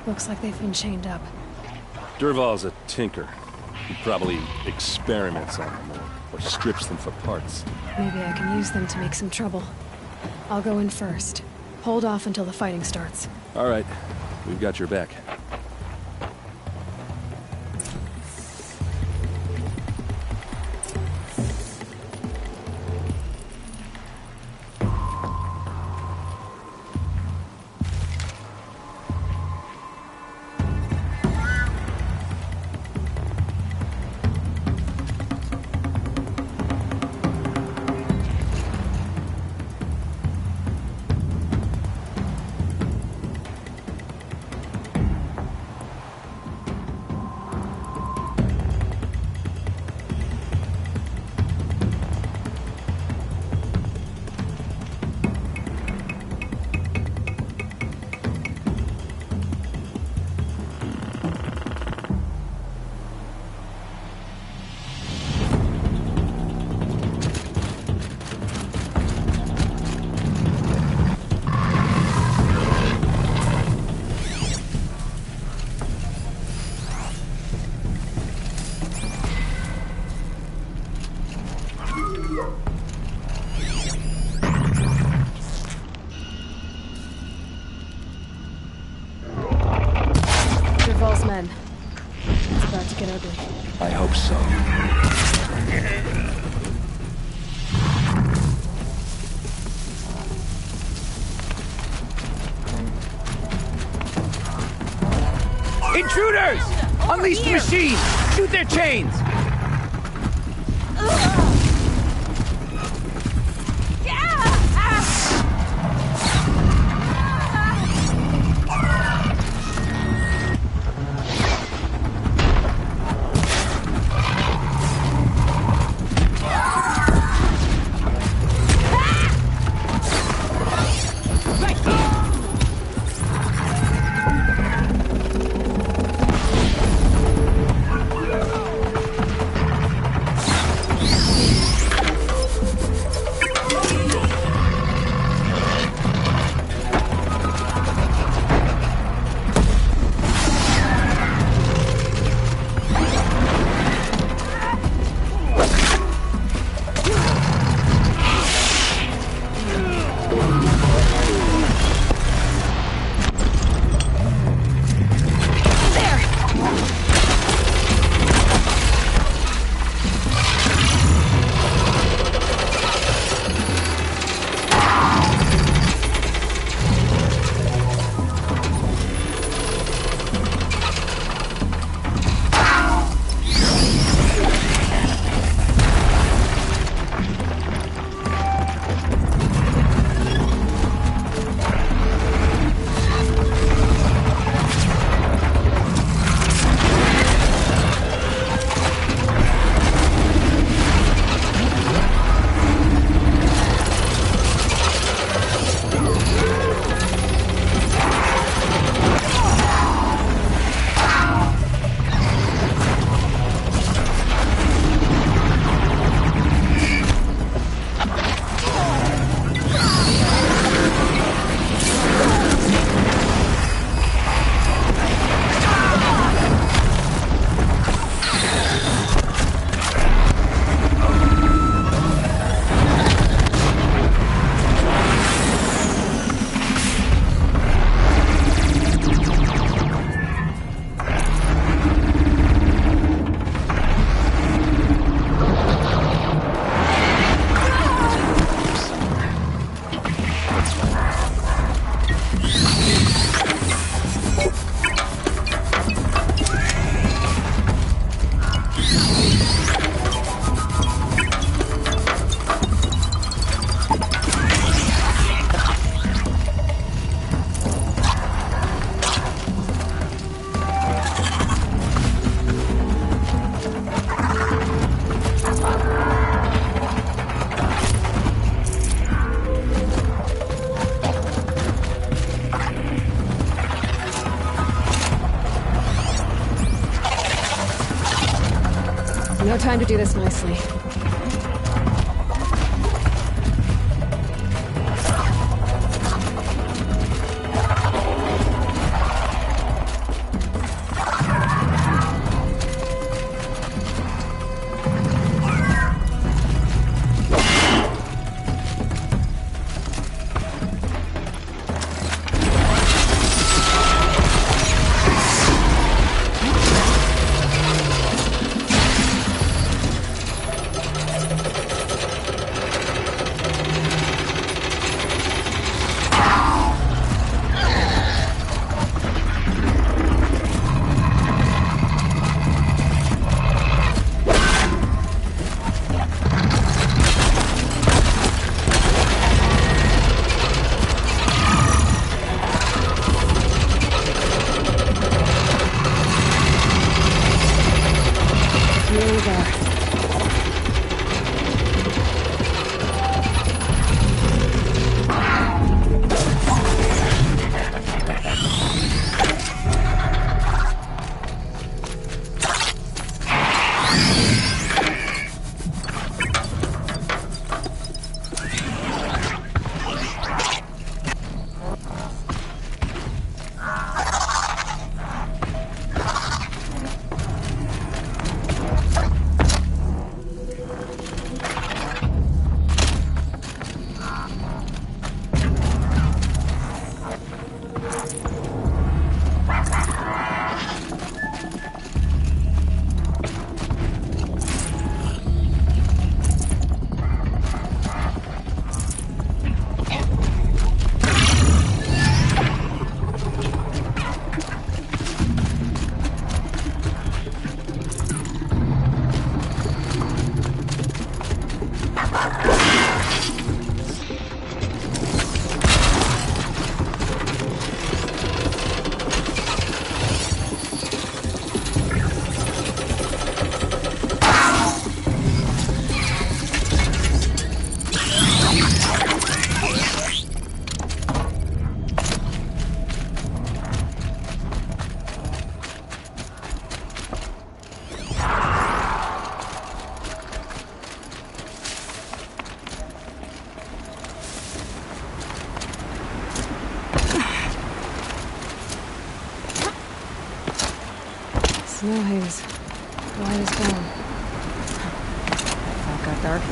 Looks like they've been chained up. Durval's a tinker. He probably experiments on them or strips them for parts. Maybe I can use them to make some trouble. I'll go in first. Hold off until the fighting starts. All right. We've got your back. Men. It's about to get ugly. I hope so. Intruders! Unleash the machine! Shoot their chains! No time to do this nicely. nearly there. Snow haze. Light is gone. All got dark.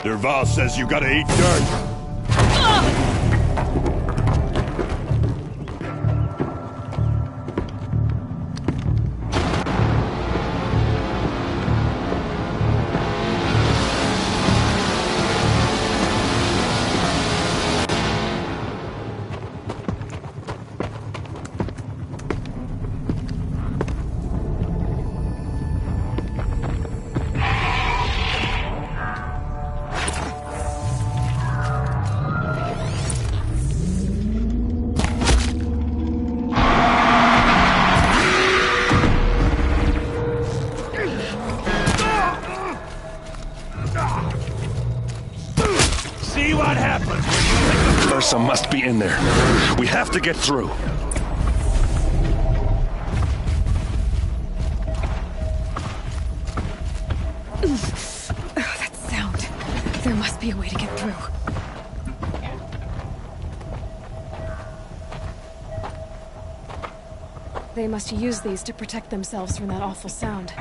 Derval says you gotta eat dirt. See what happens. Ursa must be in there. We have to get through. That sound. There must be a way to get through. They must use these to protect themselves from that awful sound.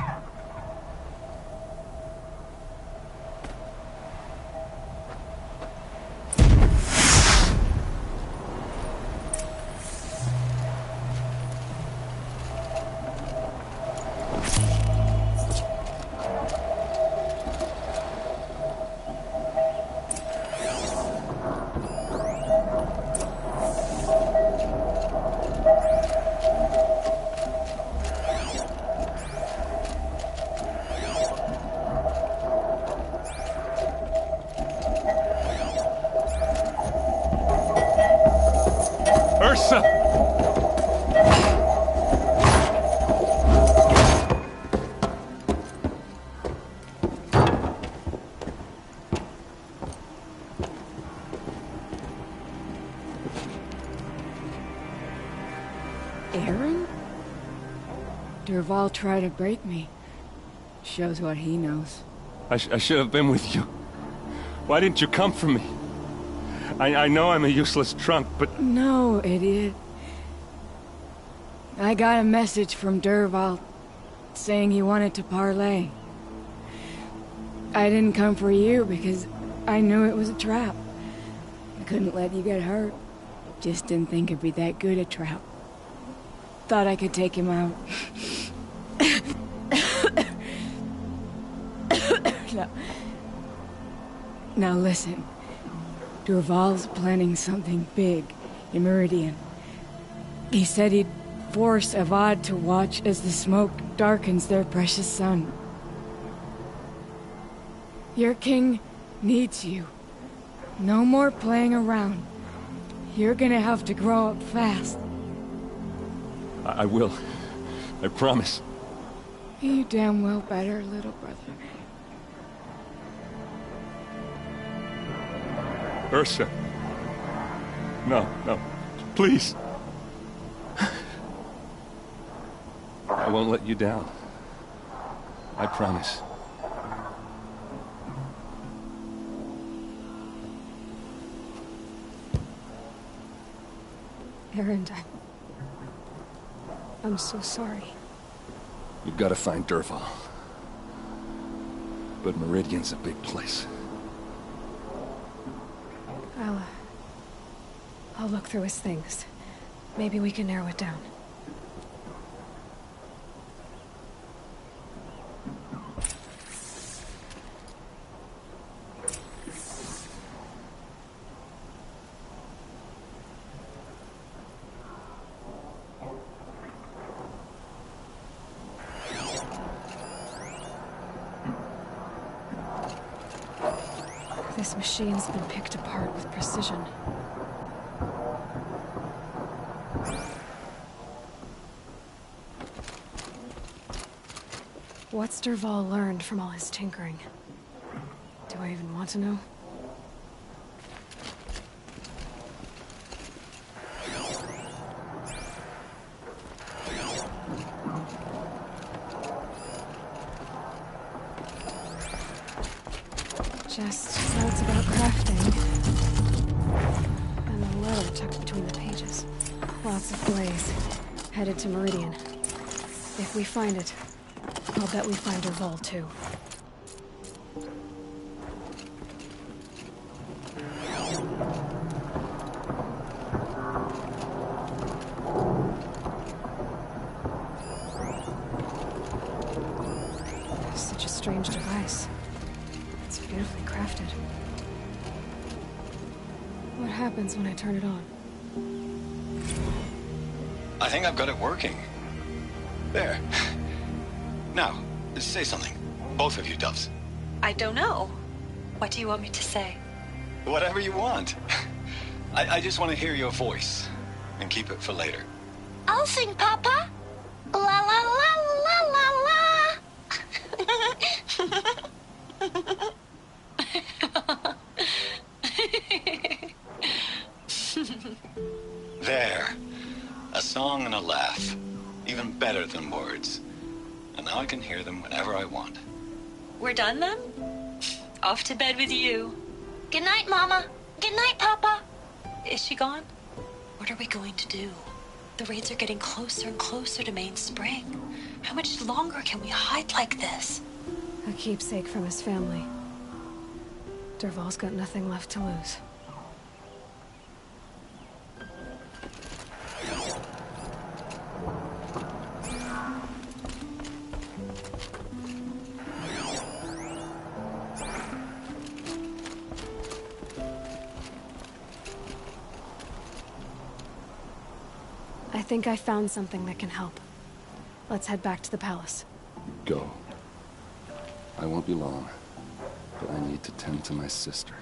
Durval tried to break me. Shows what he knows. I should have been with you. Why didn't you come for me? I know I'm a useless trunk, but... No, idiot. I got a message from Durval saying he wanted to parlay. I didn't come for you because I knew it was a trap. I couldn't let you get hurt. Just didn't think it'd be that good a trap. Thought I could take him out. Now listen. Durval's planning something big in Meridian. He said he'd force Avad to watch as the smoke darkens their precious sun. Your king needs you. No more playing around. You're gonna have to grow up fast. I will. I promise. You damn well better, little brother. Ursa. No, no. Please. I won't let you down. I promise. Erend, I'm so sorry. You've got to find Durval. But Meridian's a big place. I'll look through his things. Maybe we can narrow it down. This machine's been picked apart with precision. What's Durval learned from all his tinkering? Do I even want to know? Just notes about crafting. And a letter tucked between the pages. Lots of blaze. Headed to Meridian. If we find it, I'll bet we find Durval too. Such a strange device. It's beautifully crafted. What happens when I turn it on? I think I've got it working. There. Now, say something. Both of you, Doves. I don't know. What do you want me to say? Whatever you want. I just want to hear your voice. And keep it for later. I'll sing, Papa. La la la la la. There. A song and a laugh. Even better than words. And now I can hear them whenever I want. We're done then? Off to bed with you. Good night, Mama. Good night, Papa. Is she gone? What are we going to do? The raids are getting closer and closer to Main Spring. How much longer can we hide like this? A keepsake from his family. Durval's got nothing left to lose. I think I found something that can help. Let's head back to the palace. Go. I won't be long, but I need to tend to my sister.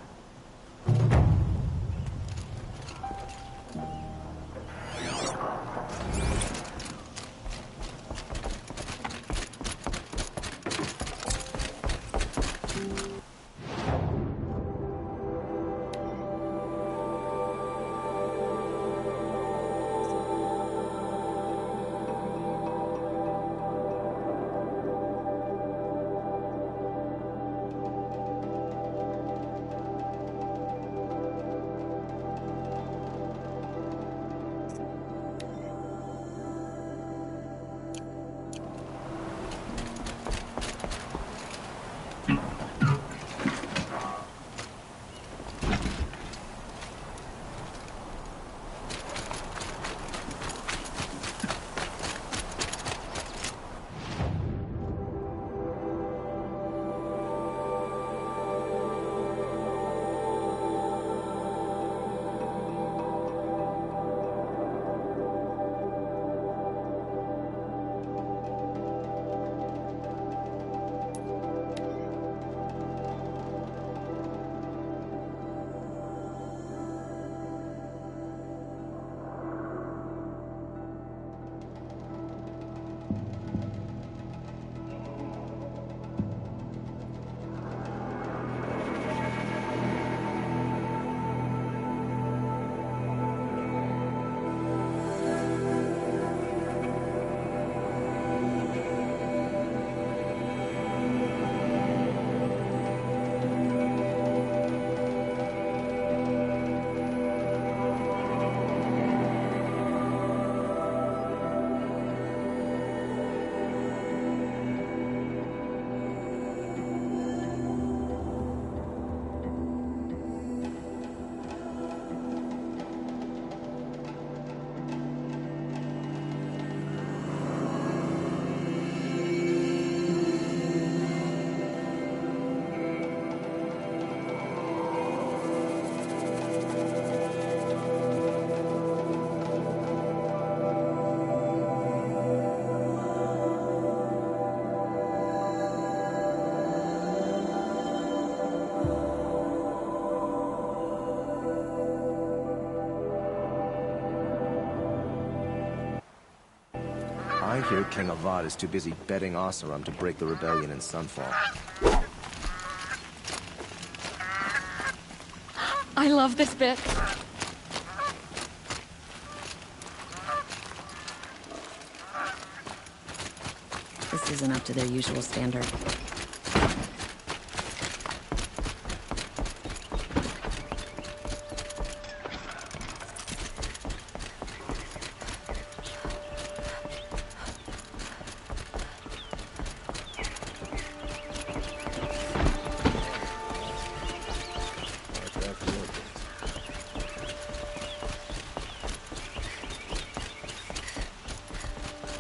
I hear King Avad is too busy betting Oseram to break the rebellion in Sunfall. I love this bit. This isn't up to their usual standard.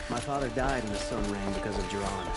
My father died in the sun rain because of Jiran.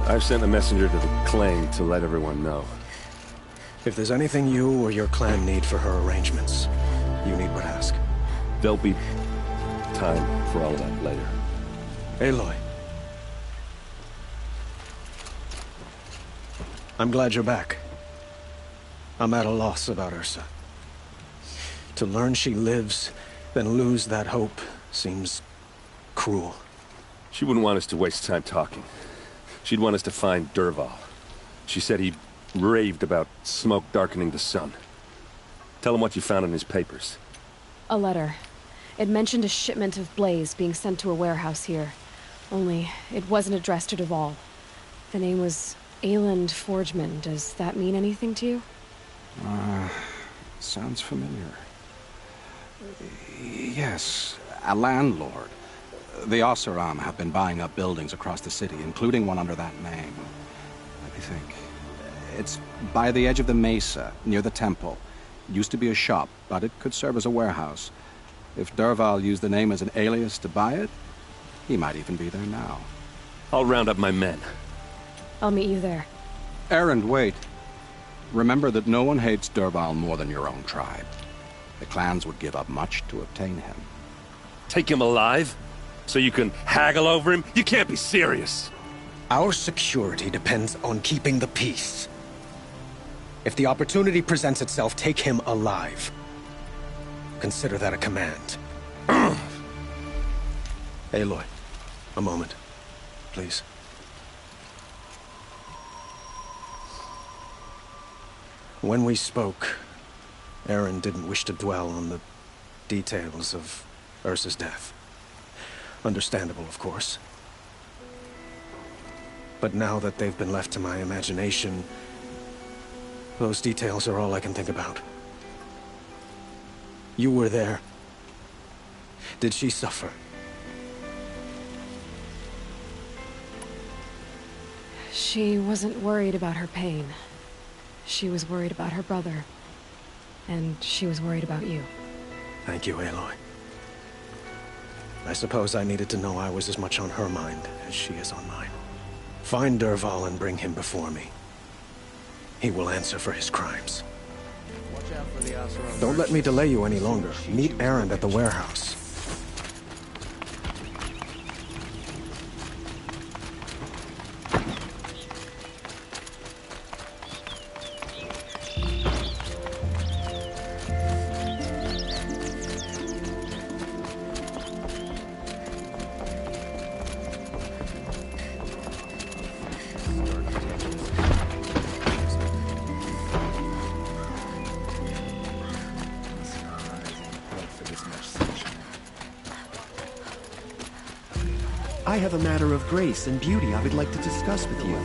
I've sent a messenger to the claim to let everyone know. If there's anything you or your clan need for her arrangements, you need but ask. There'll be time for all of that later. Aloy. I'm glad you're back. I'm at a loss about Ursa. To learn she lives, then lose that hope, seems cruel. She wouldn't want us to waste time talking. She'd want us to find Dervahl. She said he raved about smoke darkening the sun. Tell him what you found in his papers. A letter. It mentioned a shipment of blaze being sent to a warehouse here. Only, it wasn't addressed to Dervahl. The name was Ayland Forgeman. Does that mean anything to you? Sounds familiar. Yes, a landlord. The Oseram have been buying up buildings across the city, including one under that name. Let me think. It's by the edge of the mesa, near the temple. Used to be a shop, but it could serve as a warehouse. If Dervahl used the name as an alias to buy it, he might even be there now. I'll round up my men. I'll meet you there. Erend, wait. Remember that no one hates Dervahl more than your own tribe. The clans would give up much to obtain him. Take him alive? So you can haggle over him? You can't be serious. Our security depends on keeping the peace. If the opportunity presents itself, take him alive. Consider that a command. Aloy, a moment, please. When we spoke, Erend didn't wish to dwell on the details of Ursa's death. Understandable, of course. But now that they've been left to my imagination, those details are all I can think about. You were there. Did she suffer? She wasn't worried about her pain. She was worried about her brother. And she was worried about you. Thank you, Aloy. I suppose I needed to know I was as much on her mind as she is on mine. Find Dervahl and bring him before me. He will answer for his crimes. Watch out for the Oseram. Don't let me delay you any longer. Meet Erend at the warehouse. I have a matter of grace and beauty I would like to discuss with you.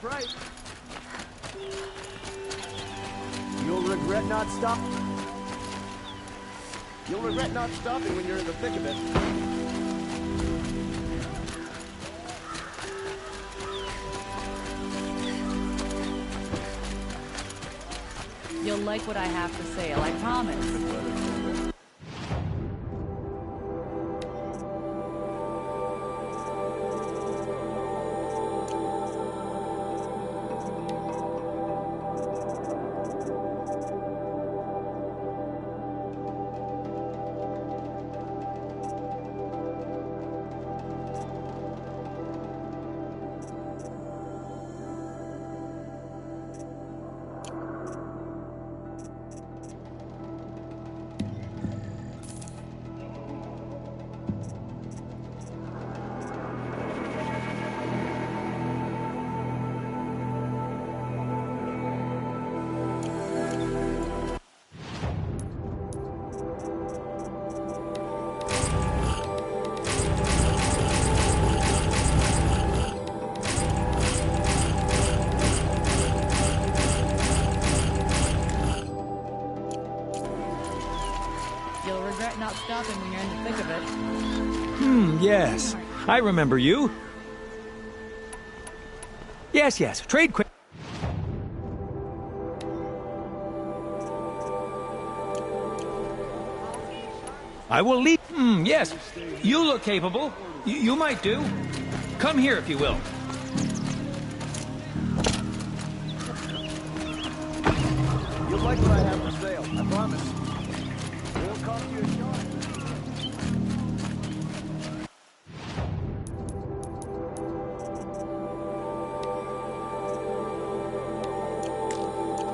right. You'll regret not stopping. You'll regret not stopping when you're in the thick of it. You'll like what I have for sale, I promise. You'll regret not stopping when you're in the thick of it. Yes. I remember you. Yes. Trade quick. I will leave. Yes. You look capable. You might do. Come here if you will. You'll like what I have for sale, I promise. It won't cost you a shot.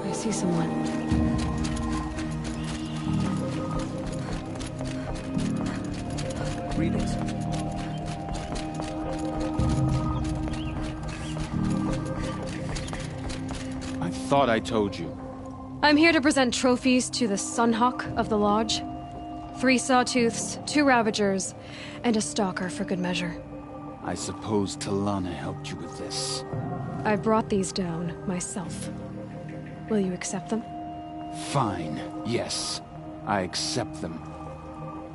I see someone. Greetings. I thought I told you. I'm here to present trophies to the Sunhawk of the Lodge. 3 sawtooths, 2 ravagers, and a stalker for good measure. I suppose Talana helped you with this. I brought these down myself. Will you accept them? Fine, yes. I accept them.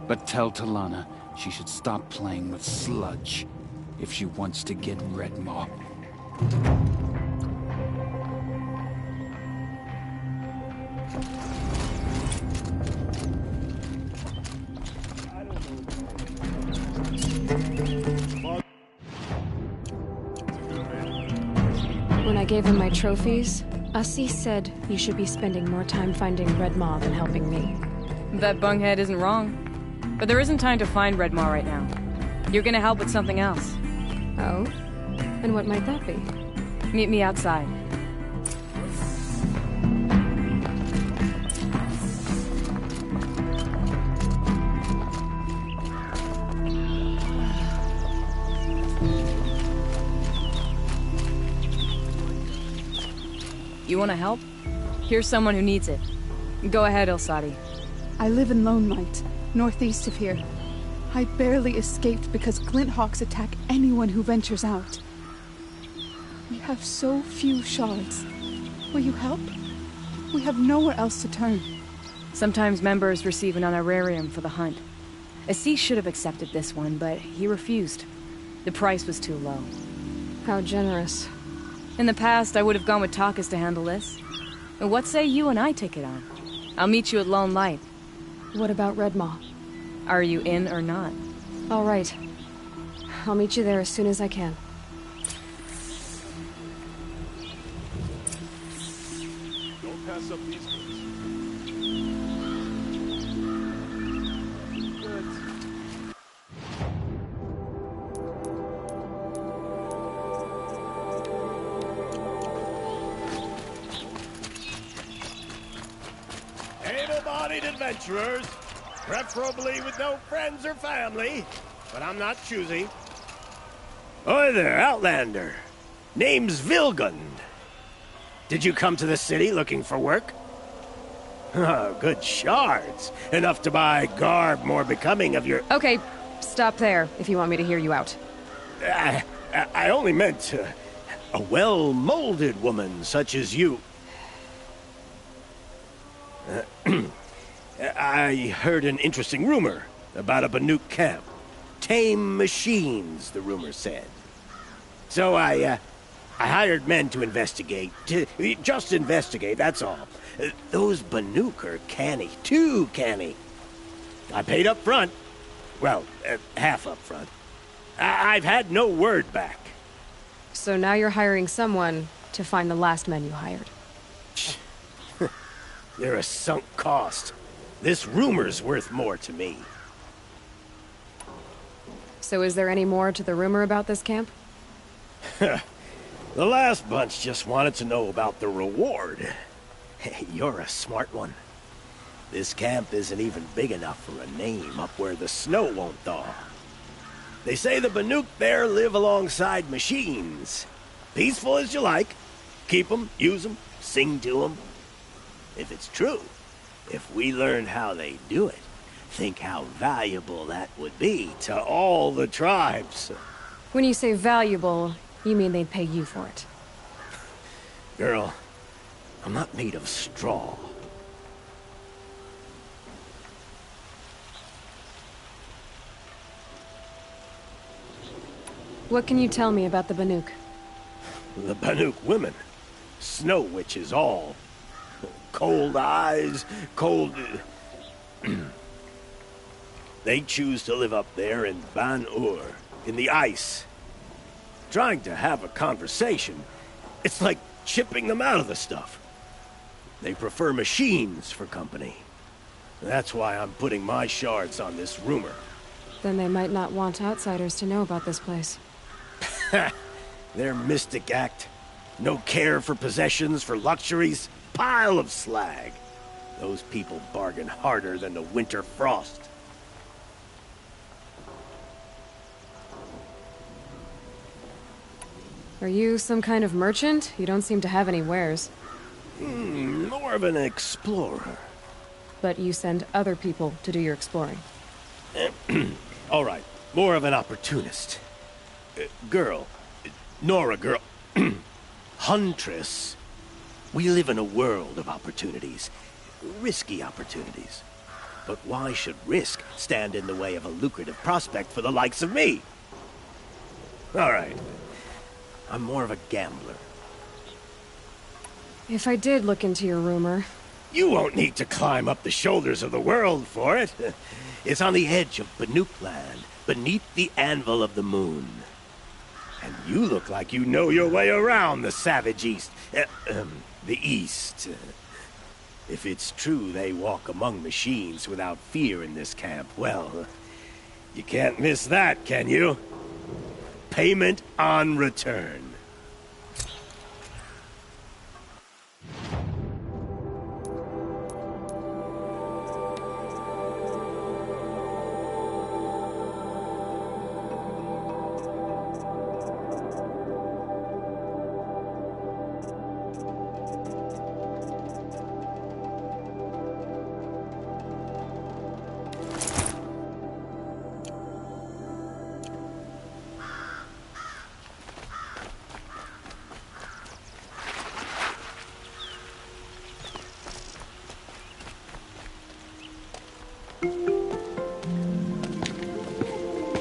But tell Talana she should stop playing with sludge if she wants to get Redmaw. When I gave him my trophies, Assis said you should be spending more time finding Redmaw than helping me. That bunghead isn't wrong. But there isn't time to find Redmaw right now. You're gonna help with something else. Oh? And what might that be? Meet me outside. You wanna help? Here's someone who needs it. Go ahead, Elsadi. I live in Lone Light, northeast of here. I barely escaped because Glint Hawks attack anyone who ventures out. We have so few shards. Will you help? We have nowhere else to turn. Sometimes members receive an honorarium for the hunt. Assis should have accepted this one, but he refused. The price was too low. How generous. In the past, I would have gone with Takas to handle this. But what say you and I take it on? I'll meet you at Lone Light. What about Redmaw? Are you in or not? All right. I'll meet you there as soon as I can. Don't pass up these goods. Able-bodied adventurers, preferably with no friends or family, but I'm not choosy. Oi there, Outlander. Name's Vilgund. Did you come to the city looking for work? Oh, good shards. Enough to buy garb more becoming of your... Okay, stop there if you want me to hear you out. I only meant A well-molded woman such as you. I heard an interesting rumor about a Banuk camp. Tame machines, the rumor said. So I hired men to investigate. Just investigate, that's all. Those Banuk are canny, too canny. I paid up front. Well, half up front. I've had no word back. So now you're hiring someone to find the last men you hired. They're a sunk cost. This rumor's worth more to me. So is there any more to the rumor about this camp? The last bunch just wanted to know about the reward. You're a smart one. This camp isn't even big enough for a name up where the snow won't thaw. They say the Banuk there live alongside machines. Peaceful as you like. Keep them, use them, sing to them. If it's true, if we learn how they do it, think how valuable that would be to all the tribes. When you say valuable, you mean they'd pay you for it. Girl, I'm not made of straw. What can you tell me about the Banuk? The Banuk women. Snow witches all. Cold eyes, cold... They choose to live up there in Ban-Ur, in the ice. Trying to have a conversation, it's like chipping them out of the stuff. They prefer machines for company. That's why I'm putting my shards on this rumor. Then they might not want outsiders to know about this place. Their mystic act. No care for possessions, for luxuries. Pile of slag. Those people bargain harder than the winter frost. Are you some kind of merchant? You don't seem to have any wares. More of an explorer. But you send other people to do your exploring. All right, more of an opportunist. Girl. Nora girl. Huntress. We live in a world of opportunities. Risky opportunities. But why should risk stand in the way of a lucrative prospect for the likes of me? All right. I'm more of a gambler. If I did look into your rumor... You won't need to climb up the shoulders of the world for it. It's on the edge of Banuk land, beneath the anvil of the moon. And you look like you know your way around the savage east. The east. If it's true they walk among machines without fear in this camp, well, you can't miss that, can you? Payment on return.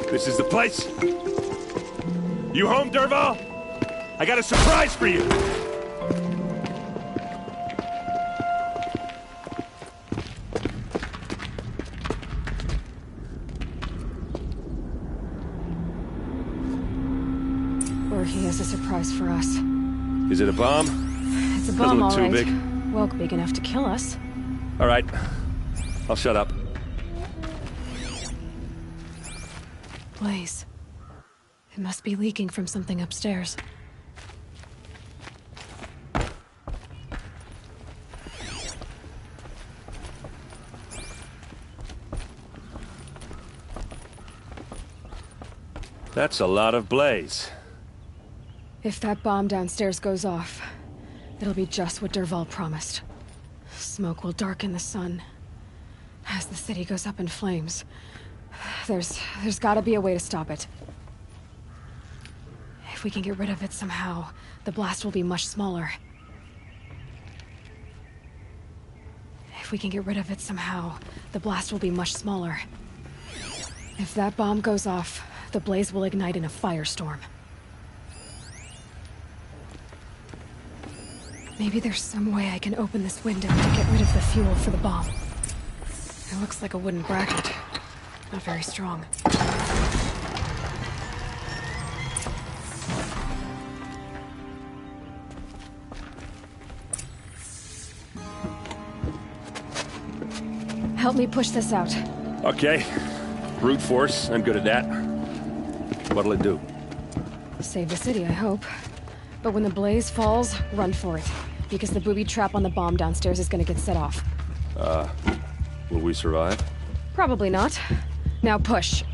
This is the place? You home, Dervahl? I got a surprise for you! Or he has a surprise for us. Is it a bomb? It's a bomb, all Doesn't look right. too big. Well, big enough to kill us. All right. I'll shut up. Blaze. It must be leaking from something upstairs. That's a lot of blaze. If that bomb downstairs goes off, it'll be just what Dervahl promised. Smoke will darken the sun. As the city goes up in flames, there's gotta be a way to stop it. If we can get rid of it somehow, the blast will be much smaller. If we can get rid of it somehow, the blast will be much smaller. If that bomb goes off, the blaze will ignite in a firestorm. Maybe there's some way I can open this window to get rid of the fuel for the bomb. It looks like a wooden bracket. Not very strong. Help me push this out. Okay. Brute force, I'm good at that. What'll it do? Save the city, I hope. But when the blaze falls, run for it. Because the booby trap on the bomb downstairs is gonna get set off. Will we survive? Probably not. Now push.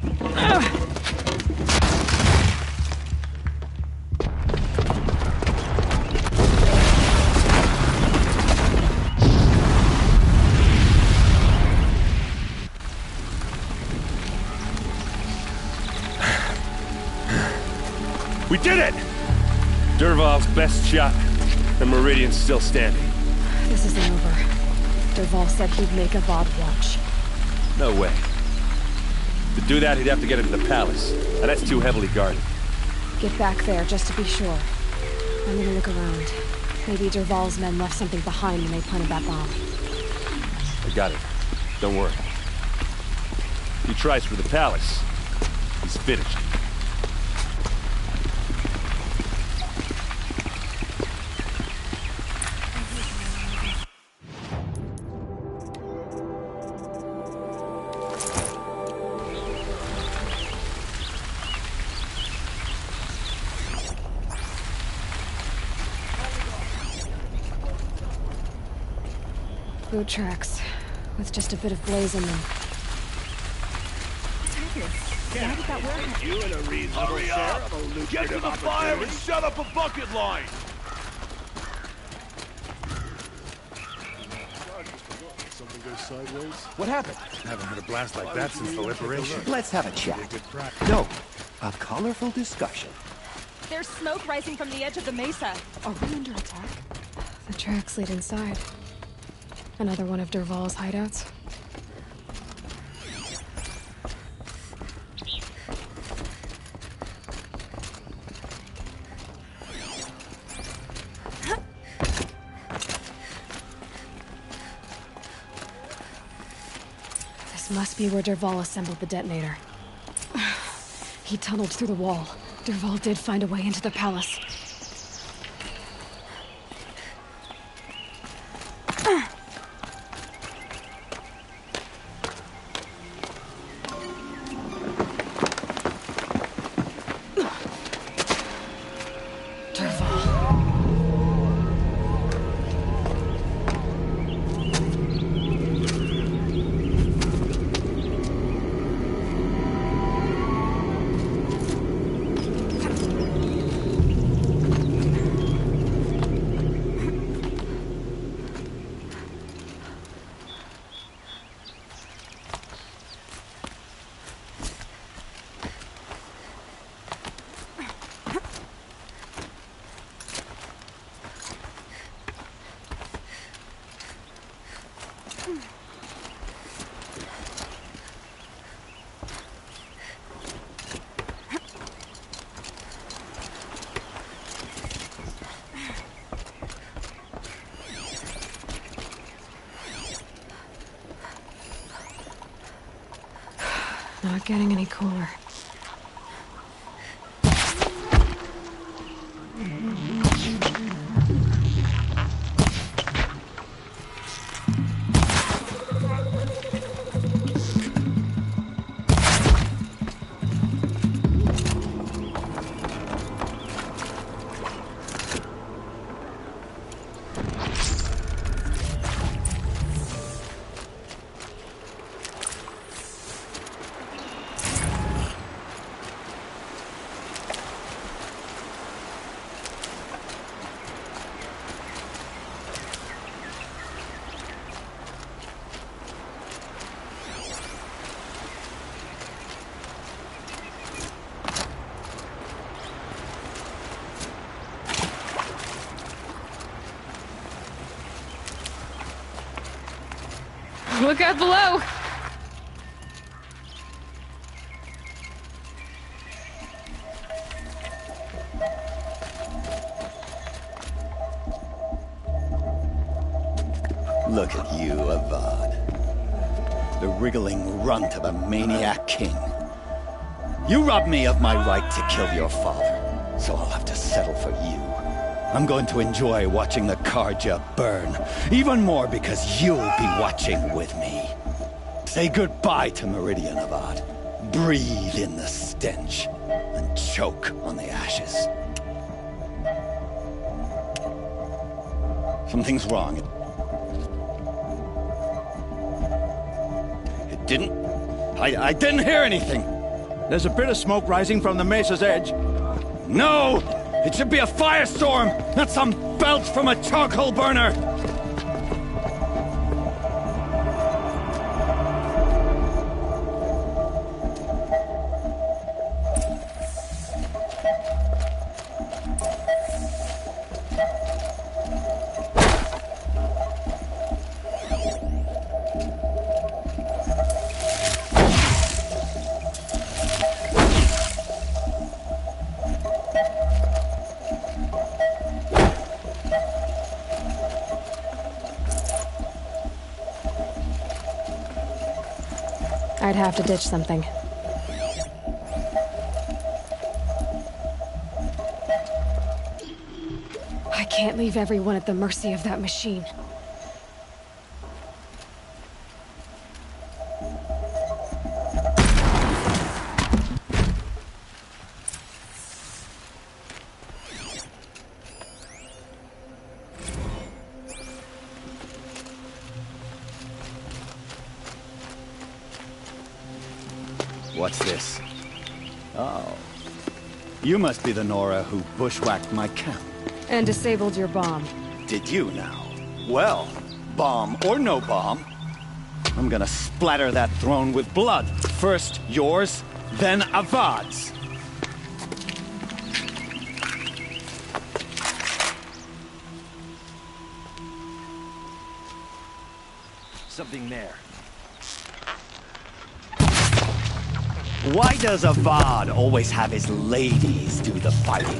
We did it! Dervahl's best shot, and Meridian's still standing. This isn't over. Dervahl said he'd make a Vought watch. No way. To do that, he'd have to get into the palace, and that's too heavily guarded. Get back there, just to be sure. I'm gonna look around. Maybe Dervahl's men left something behind when they planted that bomb. I got it. Don't worry. If he tries for the palace, he's finished. Boot tracks, with just a bit of blaze in them. Why did that work? You in a reasonable share of a lucrative Get to the fire and shut up a bucket line! Something goes sideways? What happened? Haven't had a blast like that since the liberation. Let's have a chat. No, a colorful discussion. There's smoke rising from the edge of the mesa. Are we under attack? The tracks lead inside. Another one of Dervahl's hideouts. This must be where Dervahl assembled the detonator. He tunneled through the wall. Dervahl did find a way into the palace. Not getting any cooler. Look out below! Look at you, Avad. The wriggling runt of a maniac king. You robbed me of my right to kill your father, so I'll have to settle for you. I'm going to enjoy watching the Karja burn, even more because you'll be watching with me. Say goodbye to Meridian, Avad. Breathe in the stench, and choke on the ashes. Something's wrong. It didn't... I didn't hear anything. There's a bit of smoke rising from the mesa's edge. No! It should be a firestorm, not some belch from a charcoal burner! I'd have to ditch something. I can't leave everyone at the mercy of that machine. What's this? Oh. You must be the Nora who bushwhacked my camp. And disabled your bomb. Did you now? Well, bomb or no bomb, I'm gonna splatter that throne with blood. First yours, then Avad's. Something there. Why does Avad always have his ladies do the fighting?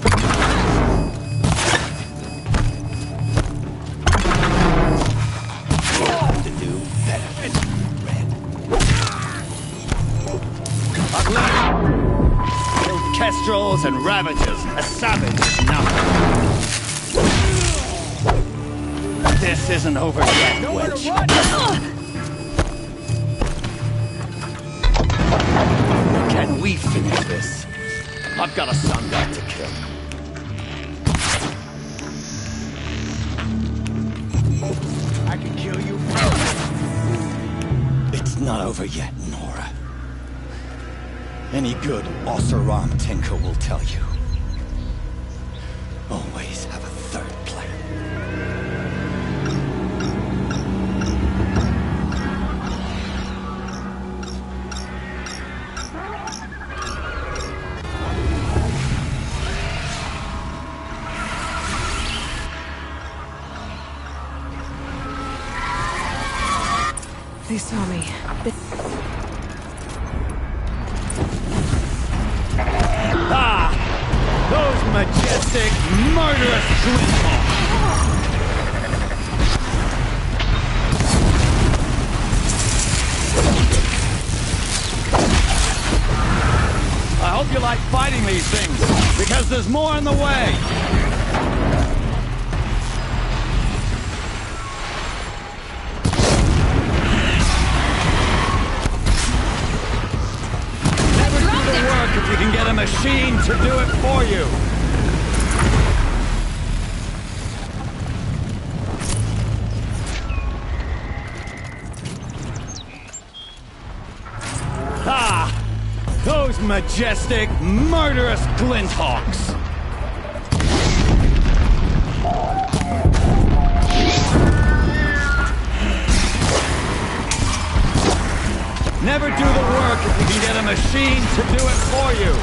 To do better than red. I've learned. Killed kestrels and ravagers. A savage is nothing. This isn't over yet, witch. Can we finish this? I've got a sun god to kill. I can kill you. It's not over yet, Nora. Any good Oseram tinker will tell you. Always have a third plan. They saw me. Ah! Those majestic, murderous Glinthawks! I hope you like fighting these things, because there's more in the way! If you can get a machine to do it for you. Ah! Those majestic, murderous Glinthawks! Never do the work if you can get a machine to do it for you.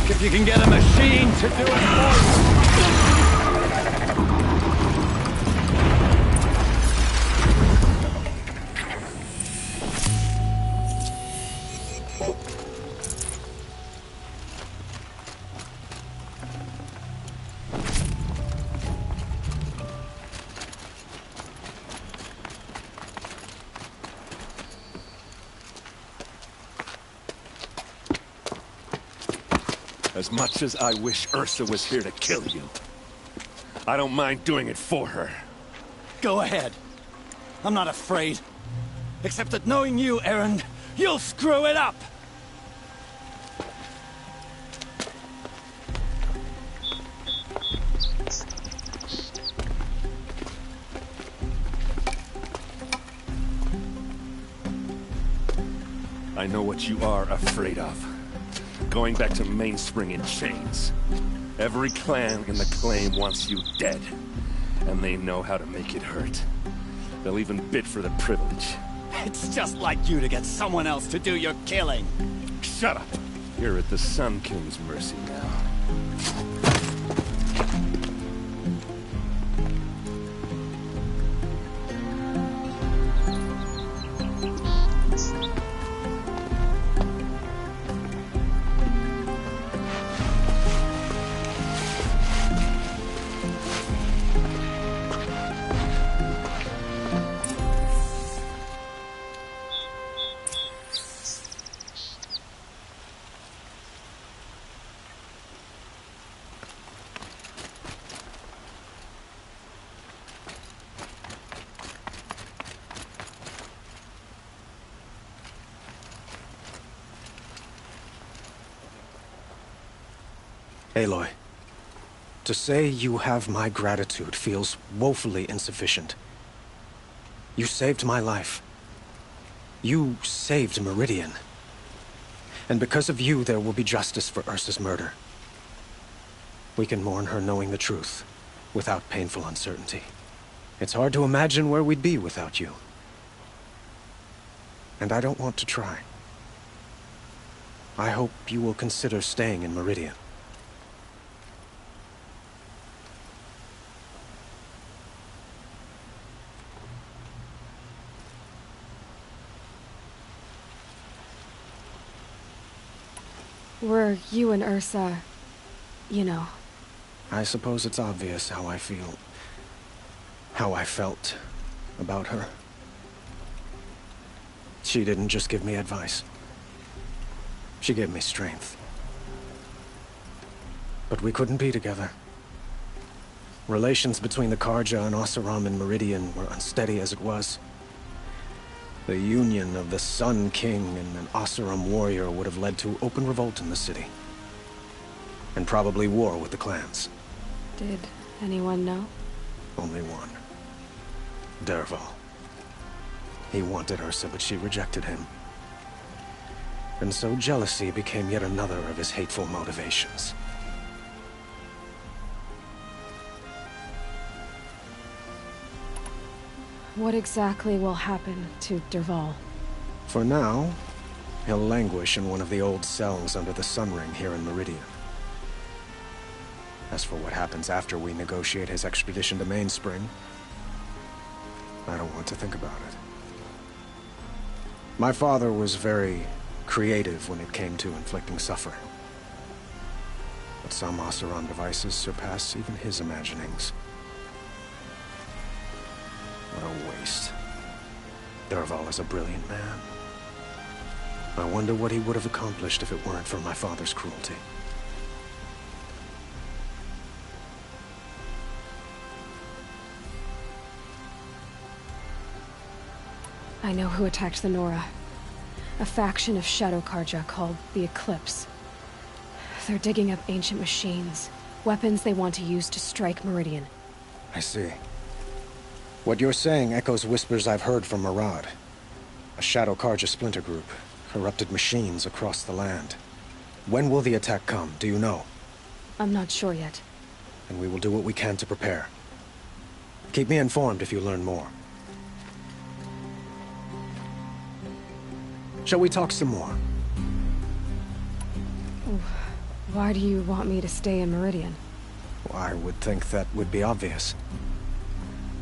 luck if you can get a machine to do it for you. As much as I wish Ursa was here to kill you, I don't mind doing it for her. Go ahead. I'm not afraid. Except that knowing you, Aaron, you'll screw it up! I know what you are afraid of. Going back to Mainspring in chains. Every clan in the claim wants you dead. And they know how to make it hurt. They'll even bid for the privilege. It's just like you to get someone else to do your killing. Shut up! You're at the Sun King's mercy now. Aloy, to say you have my gratitude feels woefully insufficient. You saved my life. You saved Meridian. And because of you, there will be justice for Ursa's murder. We can mourn her knowing the truth, without painful uncertainty. It's hard to imagine where we'd be without you. And I don't want to try. I hope you will consider staying in Meridian. Were you and Ursa, you know? I suppose it's obvious how I feel. How I felt about her. She didn't just give me advice. She gave me strength. But we couldn't be together. Relations between the Karja and Oseram and Meridian were unsteady as it was. The union of the Sun King and an Oseram warrior would have led to open revolt in the city. And probably war with the clans. Did anyone know? Only one. Dervahl. He wanted Ursa, but she rejected him. And so jealousy became yet another of his hateful motivations. What exactly will happen to Dervahl? For now, he'll languish in one of the old cells under the Sun Ring here in Meridian. As for what happens after we negotiate his extradition to Mainspring, I don't want to think about it. My father was very creative when it came to inflicting suffering. But some Oseram devices surpass even his imaginings. What a waste. Dervahl is a brilliant man. I wonder what he would have accomplished if it weren't for my father's cruelty. I know who attacked the Nora. A faction of Shadow Karja called the Eclipse. They're digging up ancient machines, weapons they want to use to strike Meridian. I see. What you're saying echoes whispers I've heard from Murad. A Shadow Karja splinter group, corrupted machines across the land. When will the attack come, do you know? I'm not sure yet. And we will do what we can to prepare. Keep me informed if you learn more. Shall we talk some more? Why do you want me to stay in Meridian? I would think that would be obvious.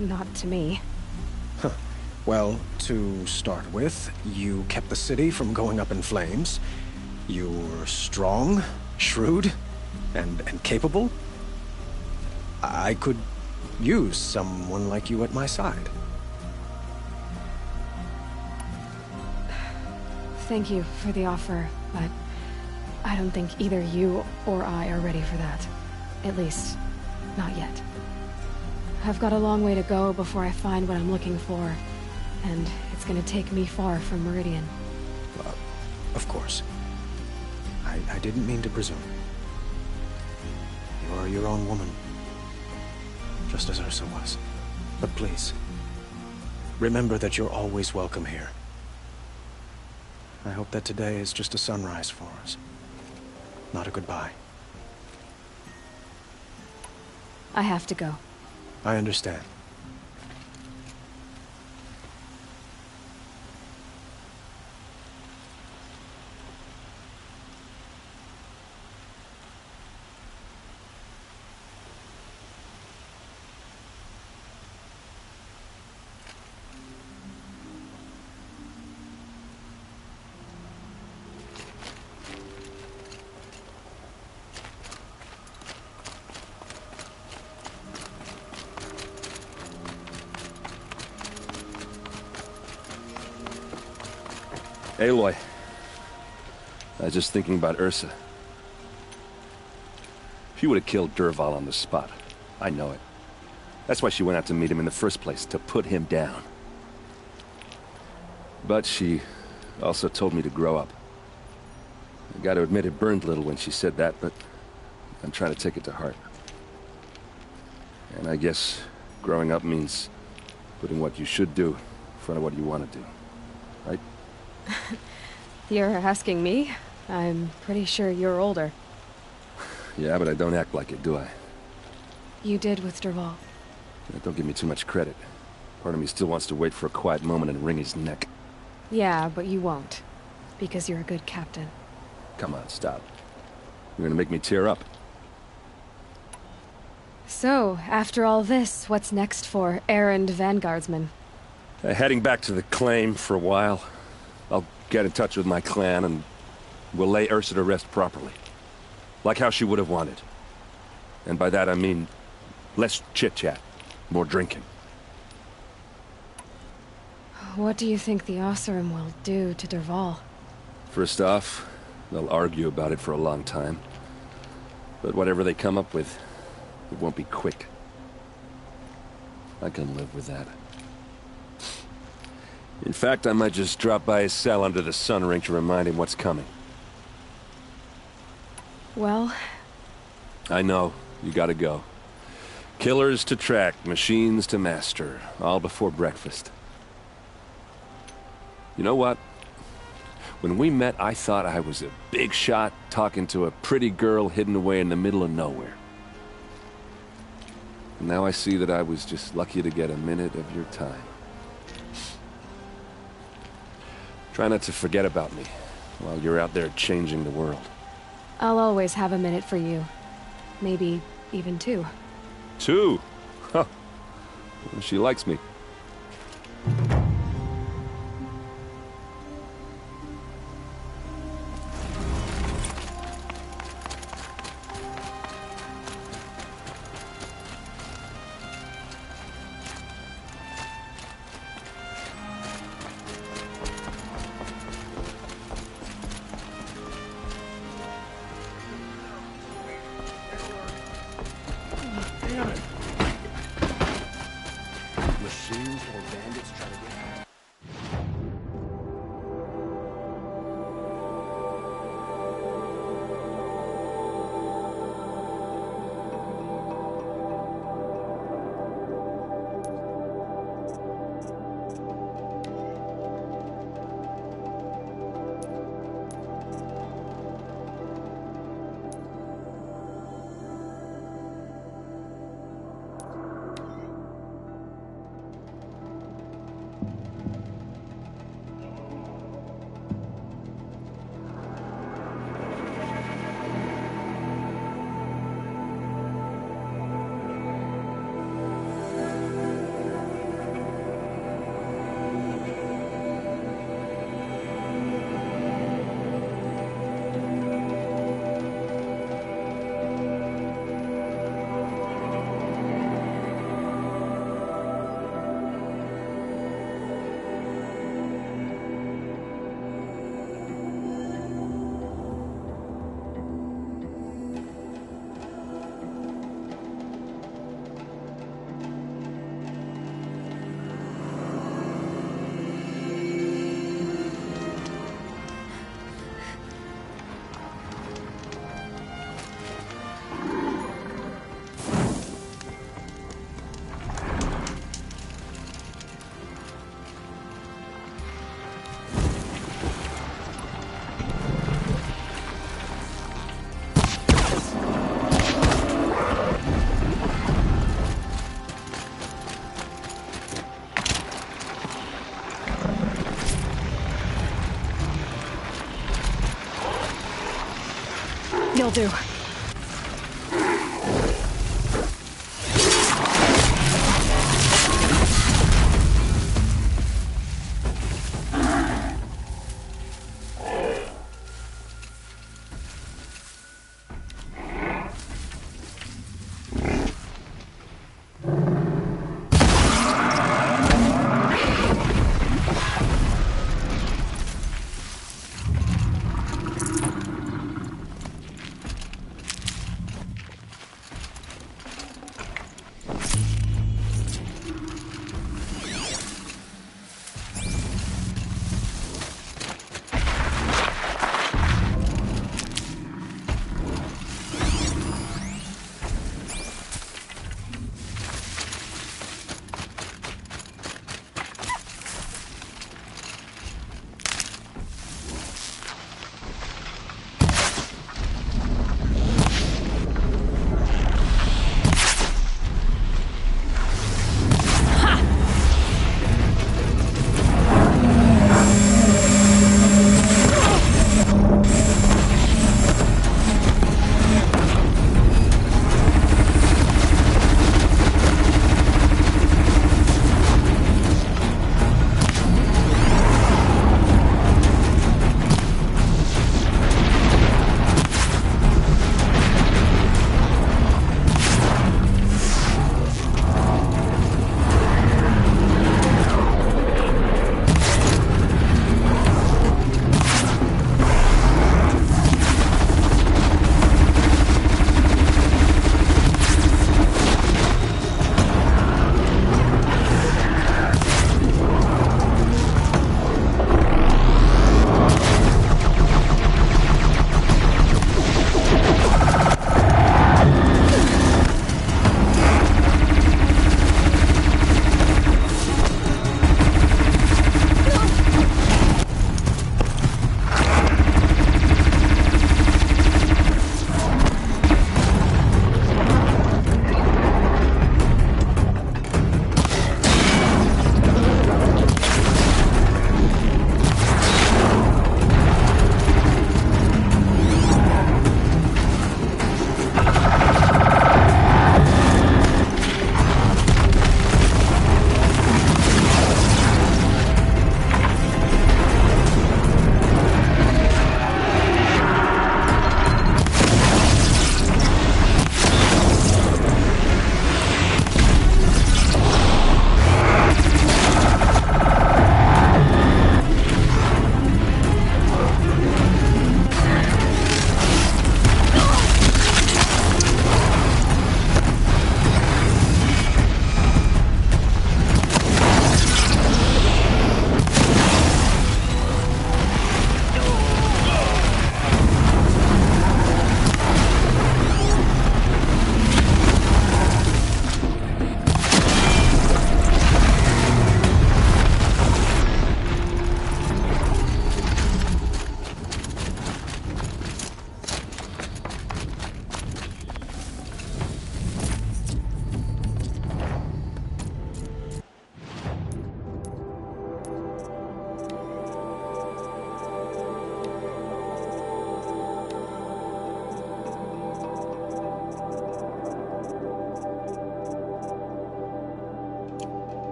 Not to me. Huh. Well, to start with, you kept the city from going up in flames. You were strong, shrewd, and capable. I could use someone like you at my side. Thank you for the offer, but I don't think either you or I are ready for that. At least, not yet. I've got a long way to go before I find what I'm looking for, and it's gonna take me far from Meridian. Of course. I didn't mean to presume. You are your own woman, just as Ursa was. But please, remember that you're always welcome here. I hope that today is just a sunrise for us, not a goodbye. I have to go. I understand. Aloy, I was just thinking about Ursa. She would have killed Dervahl on the spot. I know it. That's why she went out to meet him in the first place, to put him down. But she also told me to grow up. I gotta admit it burned a little when she said that, but I'm trying to take it to heart. And I guess growing up means putting what you should do in front of what you want to do. Right? You're asking me? I'm pretty sure you're older. Yeah, but I don't act like it, do I? You did with Dervahl. Don't give me too much credit. Part of me still wants to wait for a quiet moment and wring his neck. Yeah, but you won't. Because you're a good captain. Come on, stop. You're gonna make me tear up. So, after all this, what's next for errand vanguardsman? Heading back to the claim for a while. I'll get in touch with my clan and we'll lay Ursa to rest properly. Like how she would have wanted. And by that I mean less chit-chat, more drinking. What do you think the Oseram will do to Dervahl? First off, they'll argue about it for a long time. But whatever they come up with, it won't be quick. I can live with that. In fact, I might just drop by his cell under the sun ring to remind him what's coming. Well... I know. You gotta go. Killers to track, machines to master. All before breakfast. You know what? When we met, I thought I was a big shot talking to a pretty girl hidden away in the middle of nowhere. And now I see that I was just lucky to get a minute of your time. Try not to forget about me while you're out there changing the world. I'll always have a minute for you. Maybe even two. Two? Huh. She likes me. You'll do.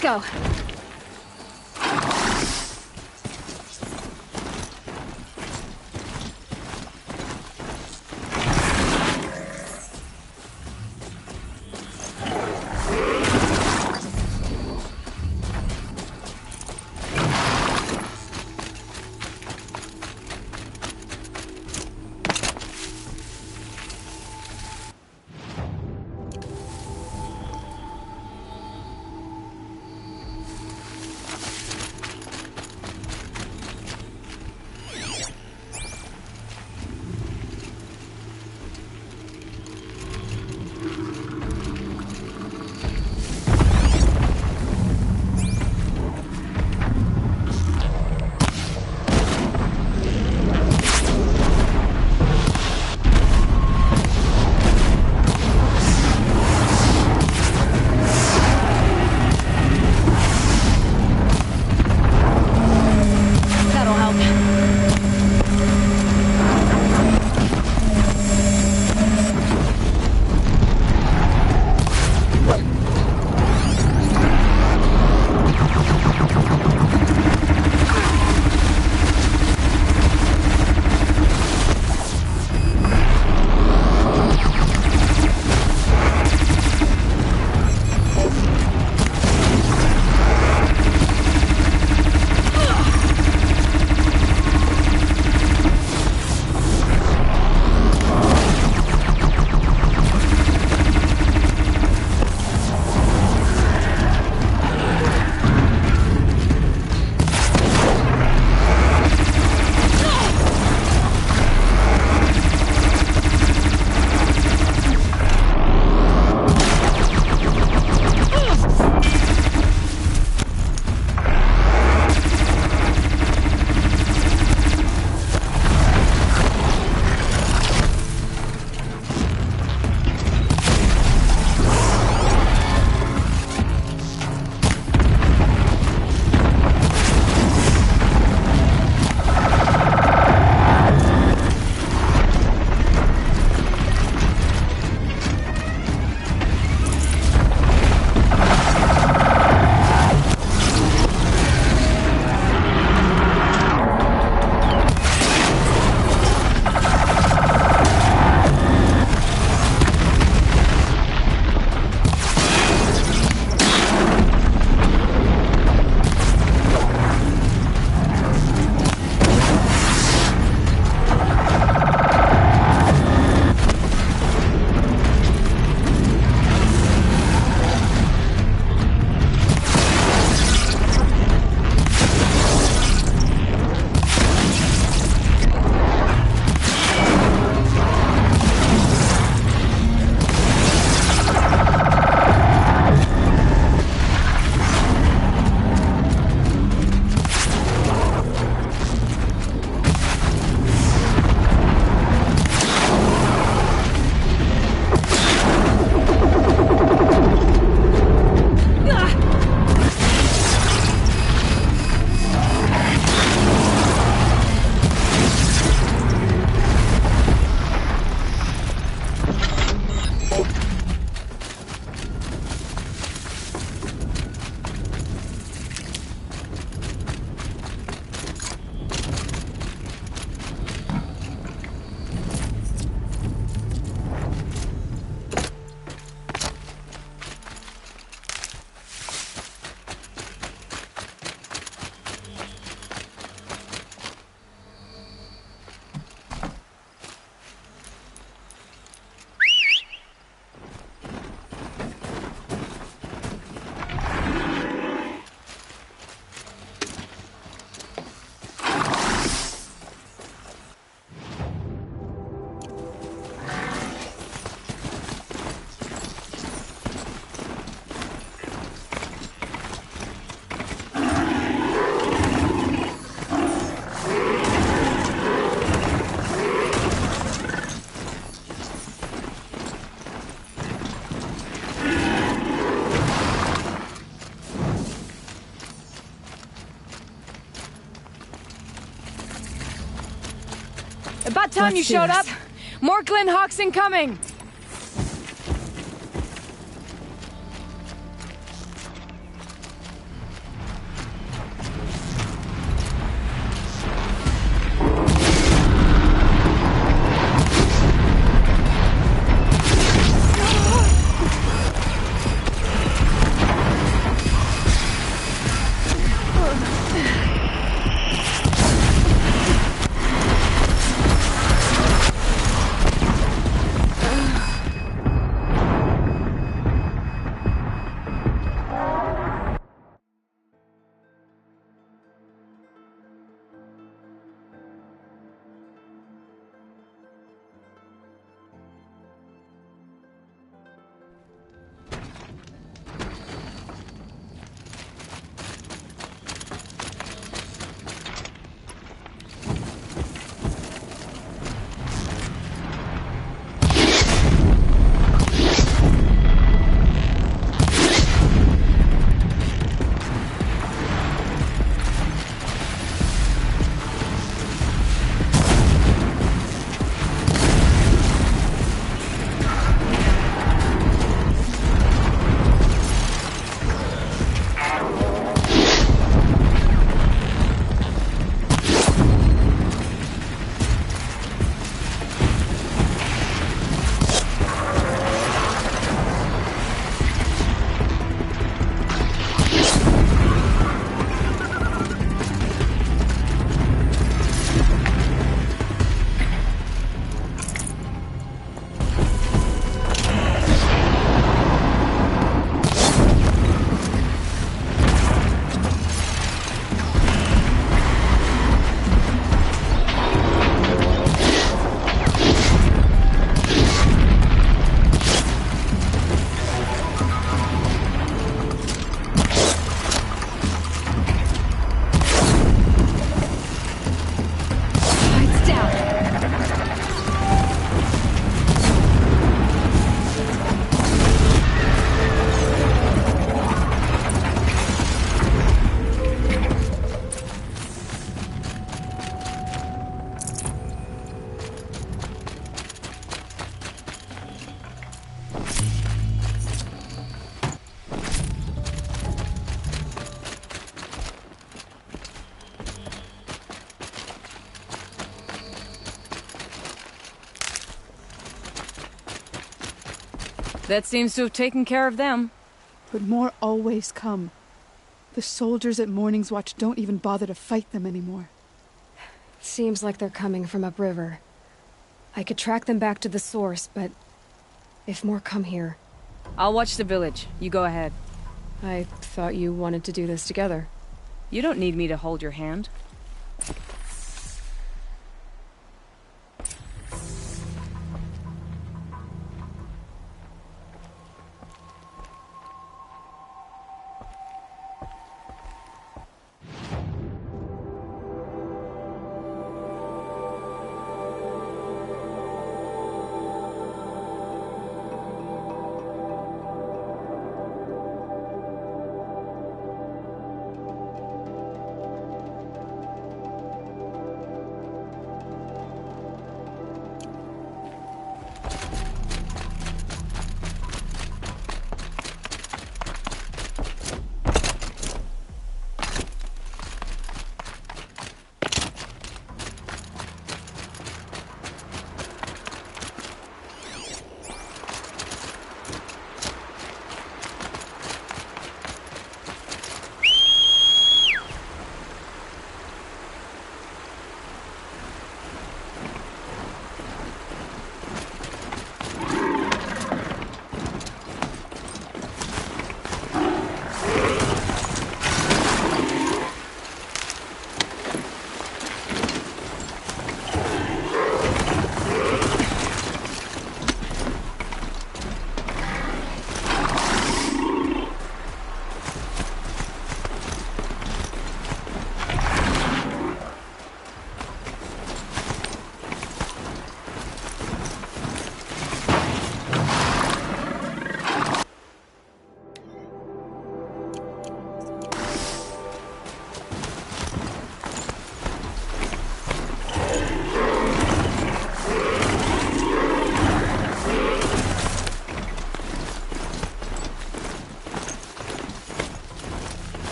Let's go. About time you showed up. More Glenhawks incoming. That seems to have taken care of them. But more always come. The soldiers at Morning's Watch don't even bother to fight them anymore. Seems like they're coming from upriver. I could track them back to the source, but if more come here... I'll watch the village. You go ahead. I thought you wanted to do this together. You don't need me to hold your hand.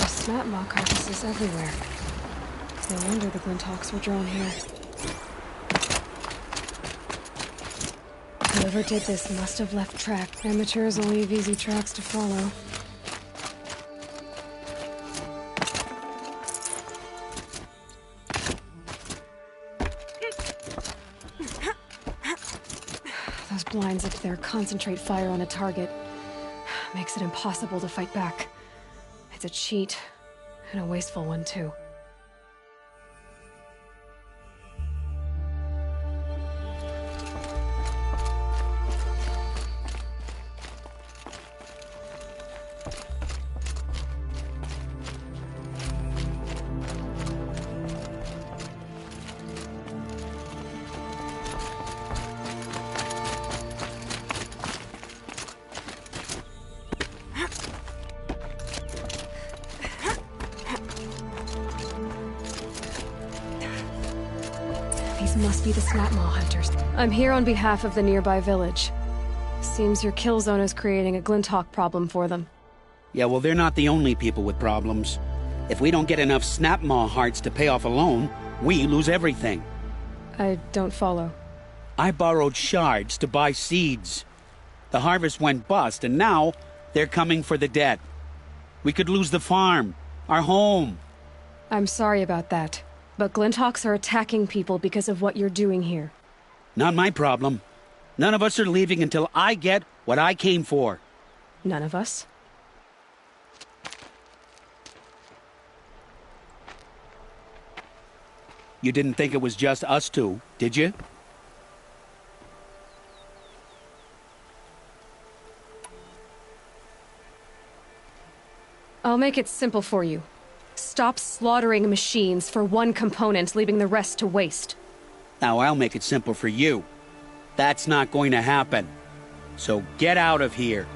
Snap maw carcasses everywhere. No wonder the Glinthawks were drawn here. Whoever did this must have left track. Amateurs will leave easy tracks to follow. Those blinds up there concentrate fire on a target. Makes it impossible to fight back. It's a cheat, and a wasteful one, too. must be the Snapmaw hunters. I'm here on behalf of the nearby village. Seems your kill zone is creating a Glinthawk problem for them. Yeah, well, they're not the only people with problems. If we don't get enough Snapmaw hearts to pay off a loan, we lose everything. I don't follow. I borrowed shards to buy seeds. The harvest went bust, and now they're coming for the debt. We could lose the farm, our home. I'm sorry about that, but Glinthawks are attacking people because of what you're doing here. Not my problem. None of us are leaving until I get what I came for. None of us? You didn't think it was just us two, did you? I'll make it simple for you. Stop slaughtering machines for one component, leaving the rest to waste. Now I'll make it simple for you. That's not going to happen. So get out of here.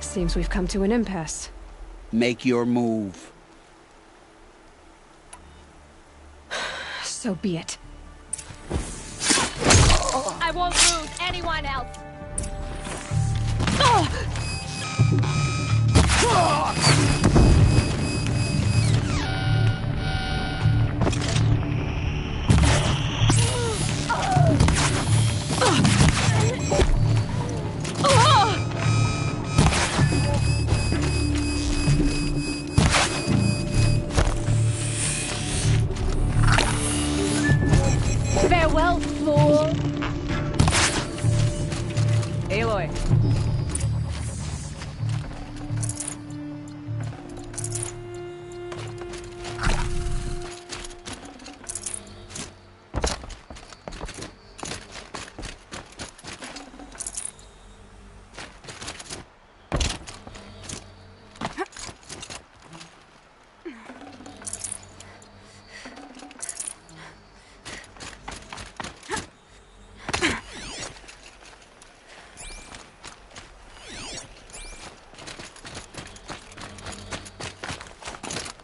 Seems we've come to an impasse. Make your move. So be it. I won't lose anyone else. Farewell, fool! Aloy.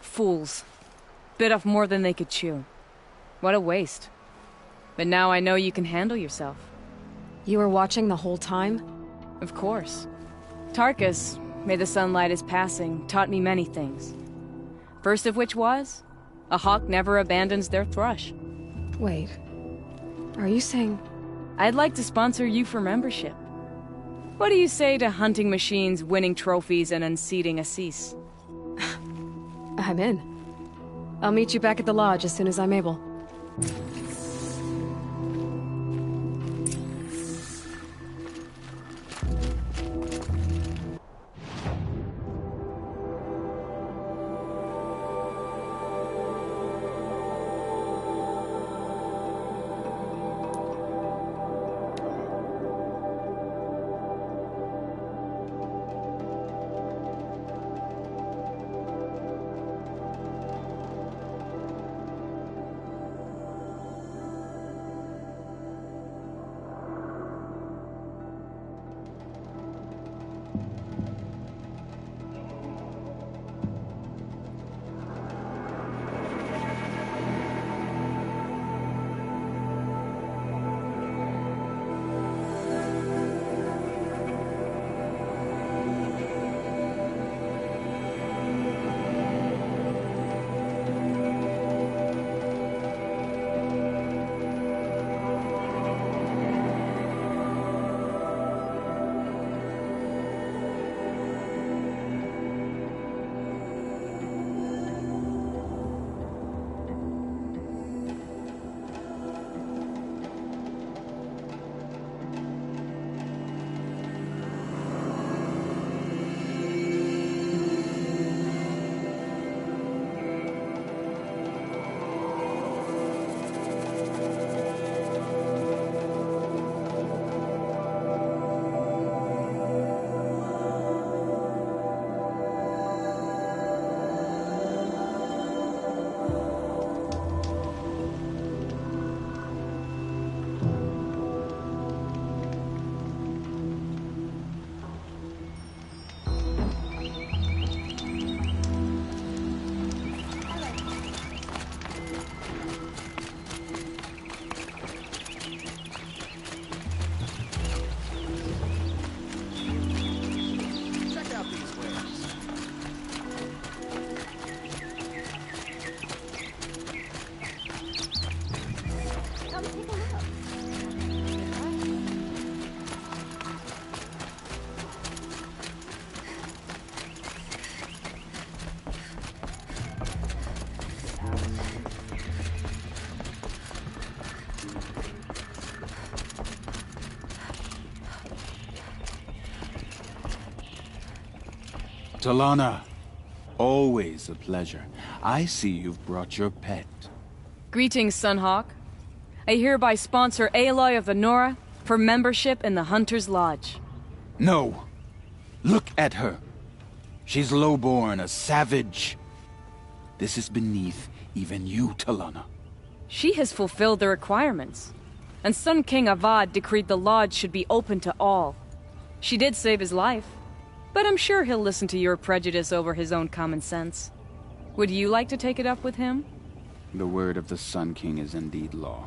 Fools. Bit off more than they could chew. What a waste. But now I know you can handle yourself. You were watching the whole time? Of course. Tarkus, may the sunlight is passing, taught me many things. First of which was, a hawk never abandons their thrush. Wait. Are you saying... I'd like to sponsor you for membership. What do you say to hunting machines, winning trophies, and unseating Assis? I'm in. I'll meet you back at the lodge as soon as I'm able. Talana, always a pleasure. I see you've brought your pet. Greetings, Sunhawk. I hereby sponsor Aloy of the Nora for membership in the Hunter's Lodge. No. Look at her. She's lowborn, a savage. This is beneath even you, Talana. She has fulfilled the requirements. And Sun King Avad decreed the lodge should be open to all. She did save his life, but I'm sure he'll listen to your prejudice over his own common sense. Would you like to take it up with him? The word of the Sun King is indeed law.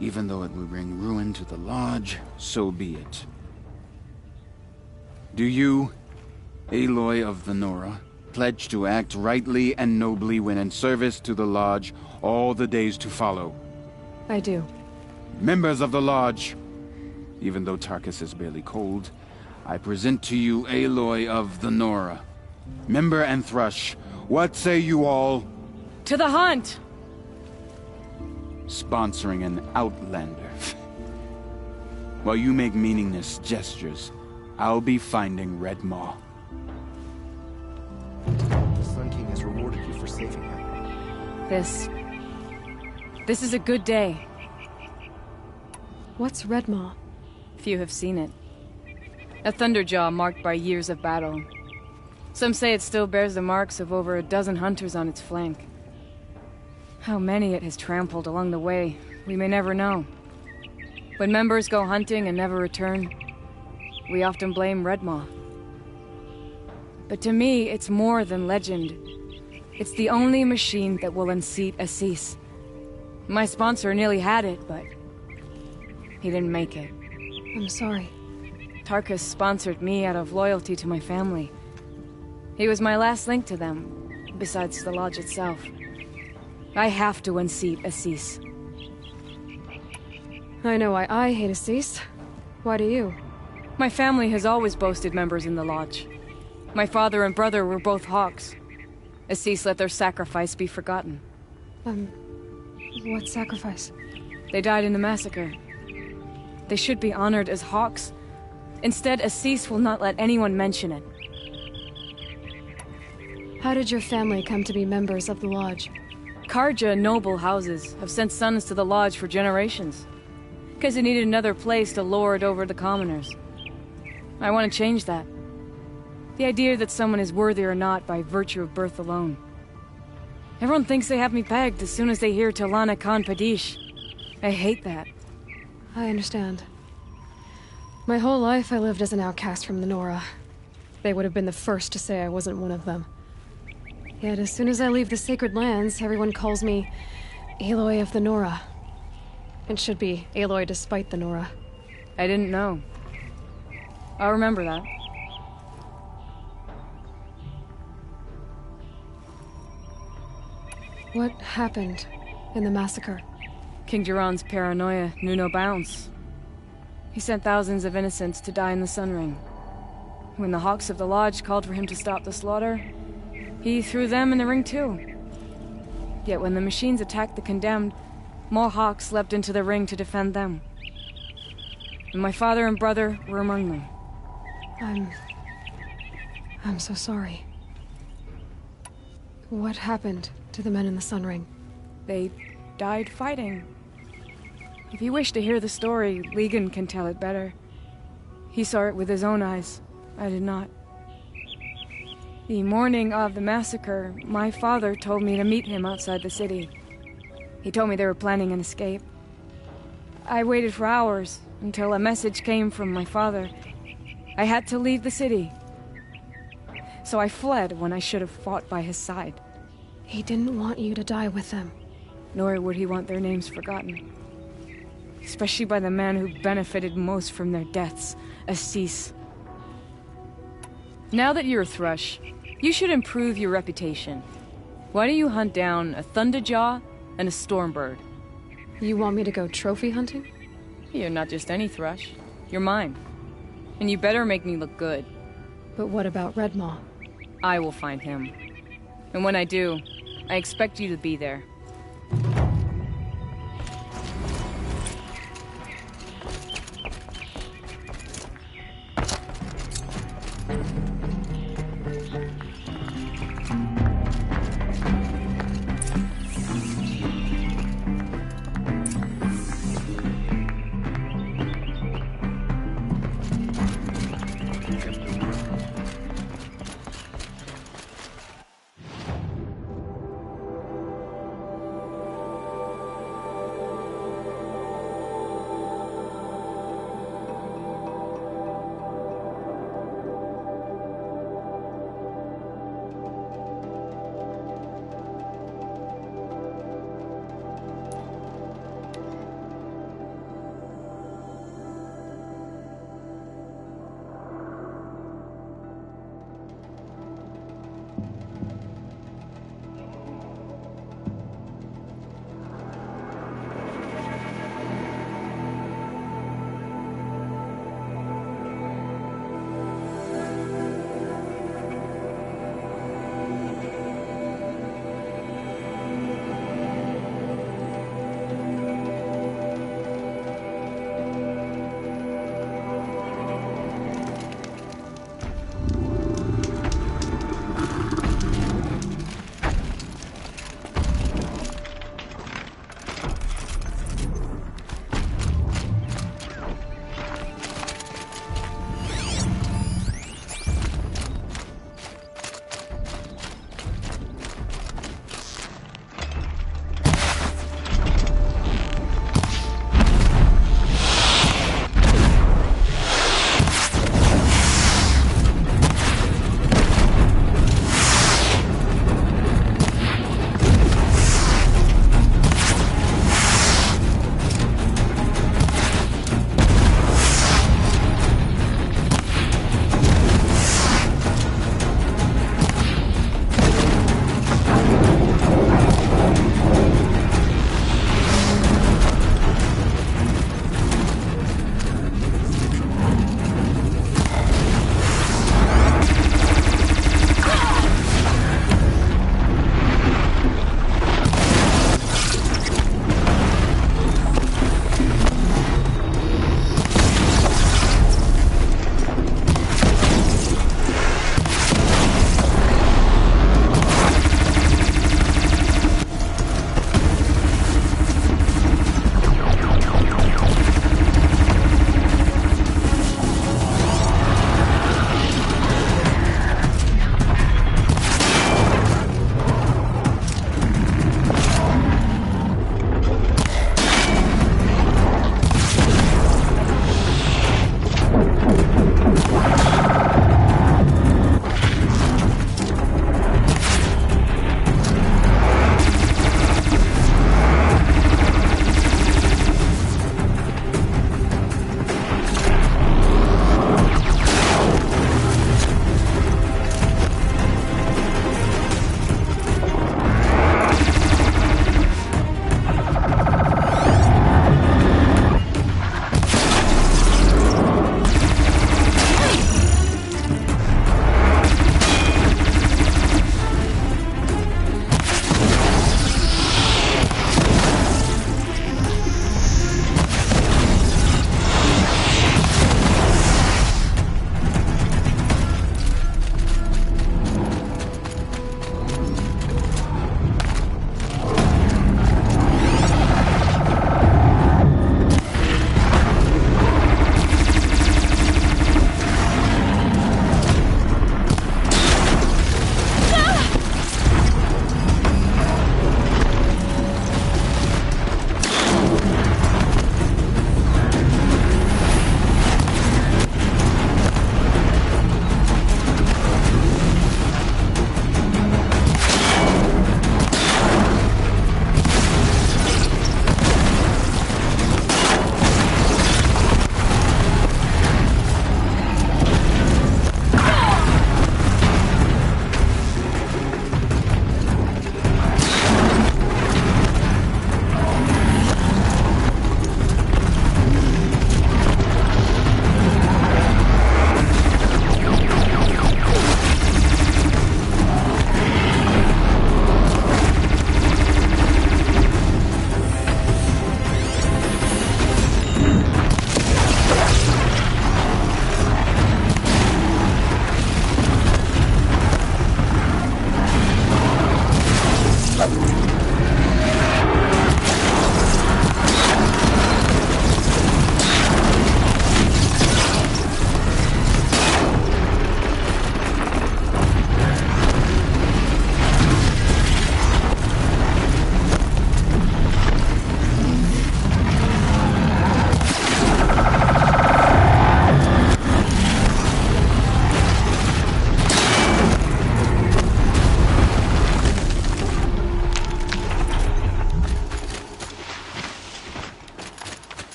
Even though it will bring ruin to the lodge, so be it. Do you, Aloy of the Nora, pledge to act rightly and nobly when in service to the lodge all the days to follow? I do. Members of the lodge, even though Tarkus is barely cold, I present to you Aloy of the Nora. Member and Thrush, what say you all? To the hunt! Sponsoring an outlander. While you make meaningless gestures, I'll be finding Red Maw. The Sun King has rewarded you for saving him. This is a good day. What's Redmaw? Few have seen it. A thunderjaw marked by years of battle. Some say it still bears the marks of over a dozen hunters on its flank. How many it has trampled along the way, we may never know. When members go hunting and never return, we often blame Redmaw. But to me, it's more than legend. It's the only machine that will unseat Assis. My sponsor nearly had it, but he didn't make it. I'm sorry. Tarkus sponsored me out of loyalty to my family. He was my last link to them, besides the lodge itself. I have to unseat Assis. I know why I hate Assis. Why do you? My family has always boasted members in the lodge. My father and brother were both Hawks. Assis let their sacrifice be forgotten. What sacrifice? They died in the massacre. They should be honored as Hawks. Instead, Assis will not let anyone mention it. How did your family come to be members of the lodge? Karja noble houses have sent sons to the lodge for generations. Because they needed another place to lord over the commoners. I want to change that. The idea that someone is worthy or not by virtue of birth alone. Everyone thinks they have me pegged as soon as they hear Talana Khan Padish. I hate that. I understand. My whole life I lived as an outcast from the Nora. They would have been the first to say I wasn't one of them. Yet as soon as I leave the sacred lands, everyone calls me Aloy of the Nora. It should be Aloy despite the Nora. I didn't know. I'll remember that. What happened in the massacre? King Duran's paranoia knew no bounds. He sent thousands of innocents to die in the Sun Ring. When the Hawks of the Lodge called for him to stop the slaughter, he threw them in the ring too. Yet when the machines attacked the condemned, more Hawks leapt into the ring to defend them. And my father and brother were among them. I'm so sorry. What happened to the men in the Sun Ring? They died fighting. If you wish to hear the story, Legan can tell it better. He saw it with his own eyes. I did not. The morning of the massacre, my father told me to meet him outside the city. He told me they were planning an escape. I waited for hours until a message came from my father. I had to leave the city. So I fled when I should have fought by his side. He didn't want you to die with them. Nor would he want their names forgotten. Especially by the man who benefited most from their deaths, Assis. Now that you're a Thrush, you should improve your reputation. Why don't you hunt down a Thunderjaw and a Stormbird? You want me to go trophy hunting? You're not just any Thrush. You're mine. And you better make me look good. But what about Redmaw? I will find him. And when I do, I expect you to be there.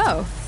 Oh.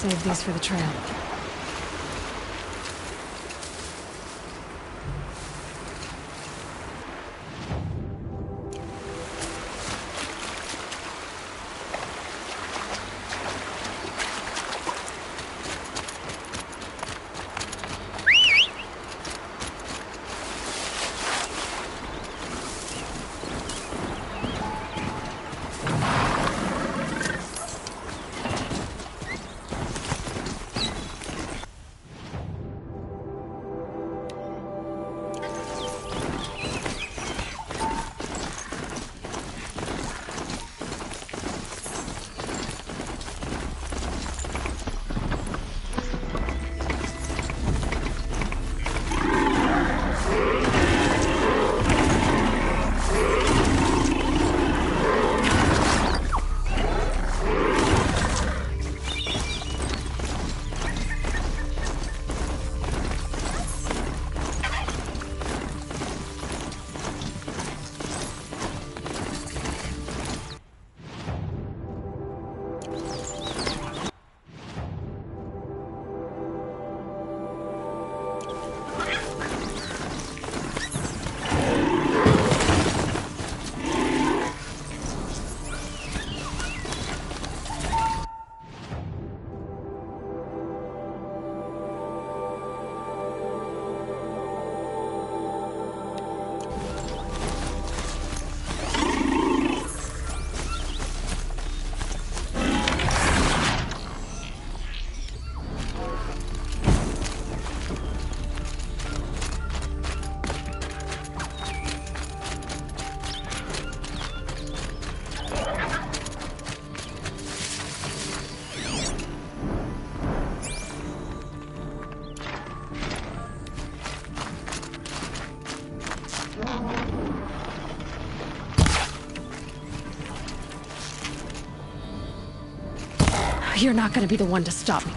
Save these for the trail. You're not gonna be the one to stop me.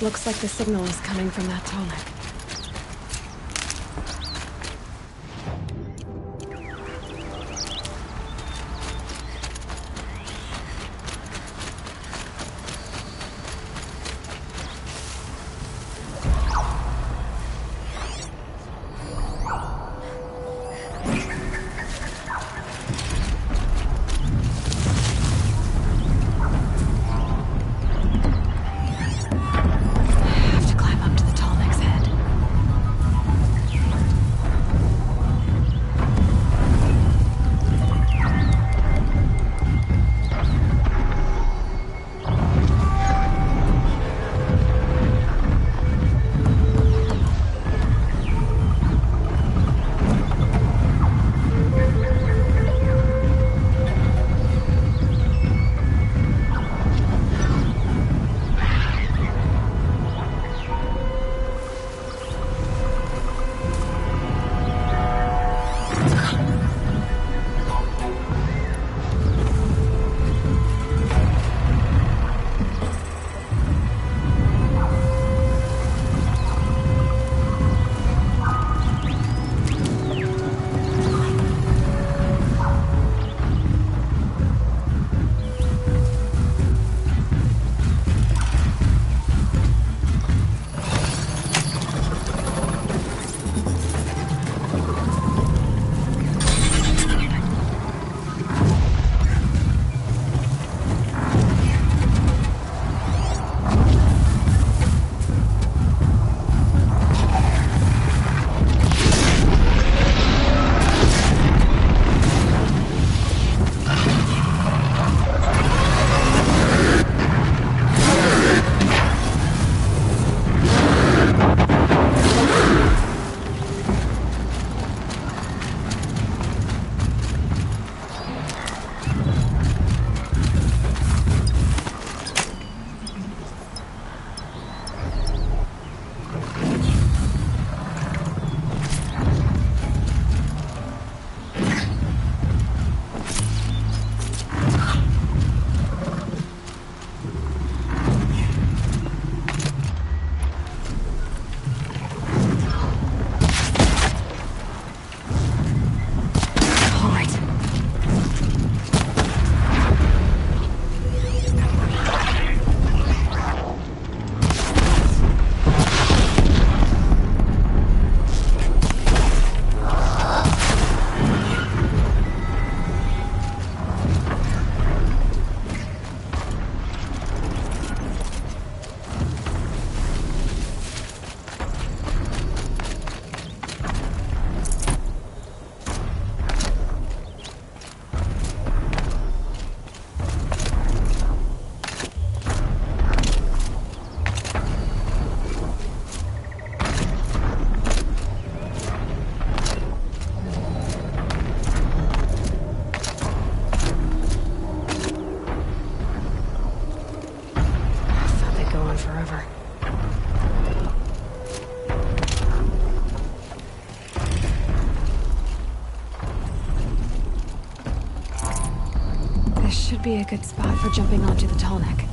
Looks like the signal is coming from that tall neck. Should be a good spot for jumping onto the tall neck.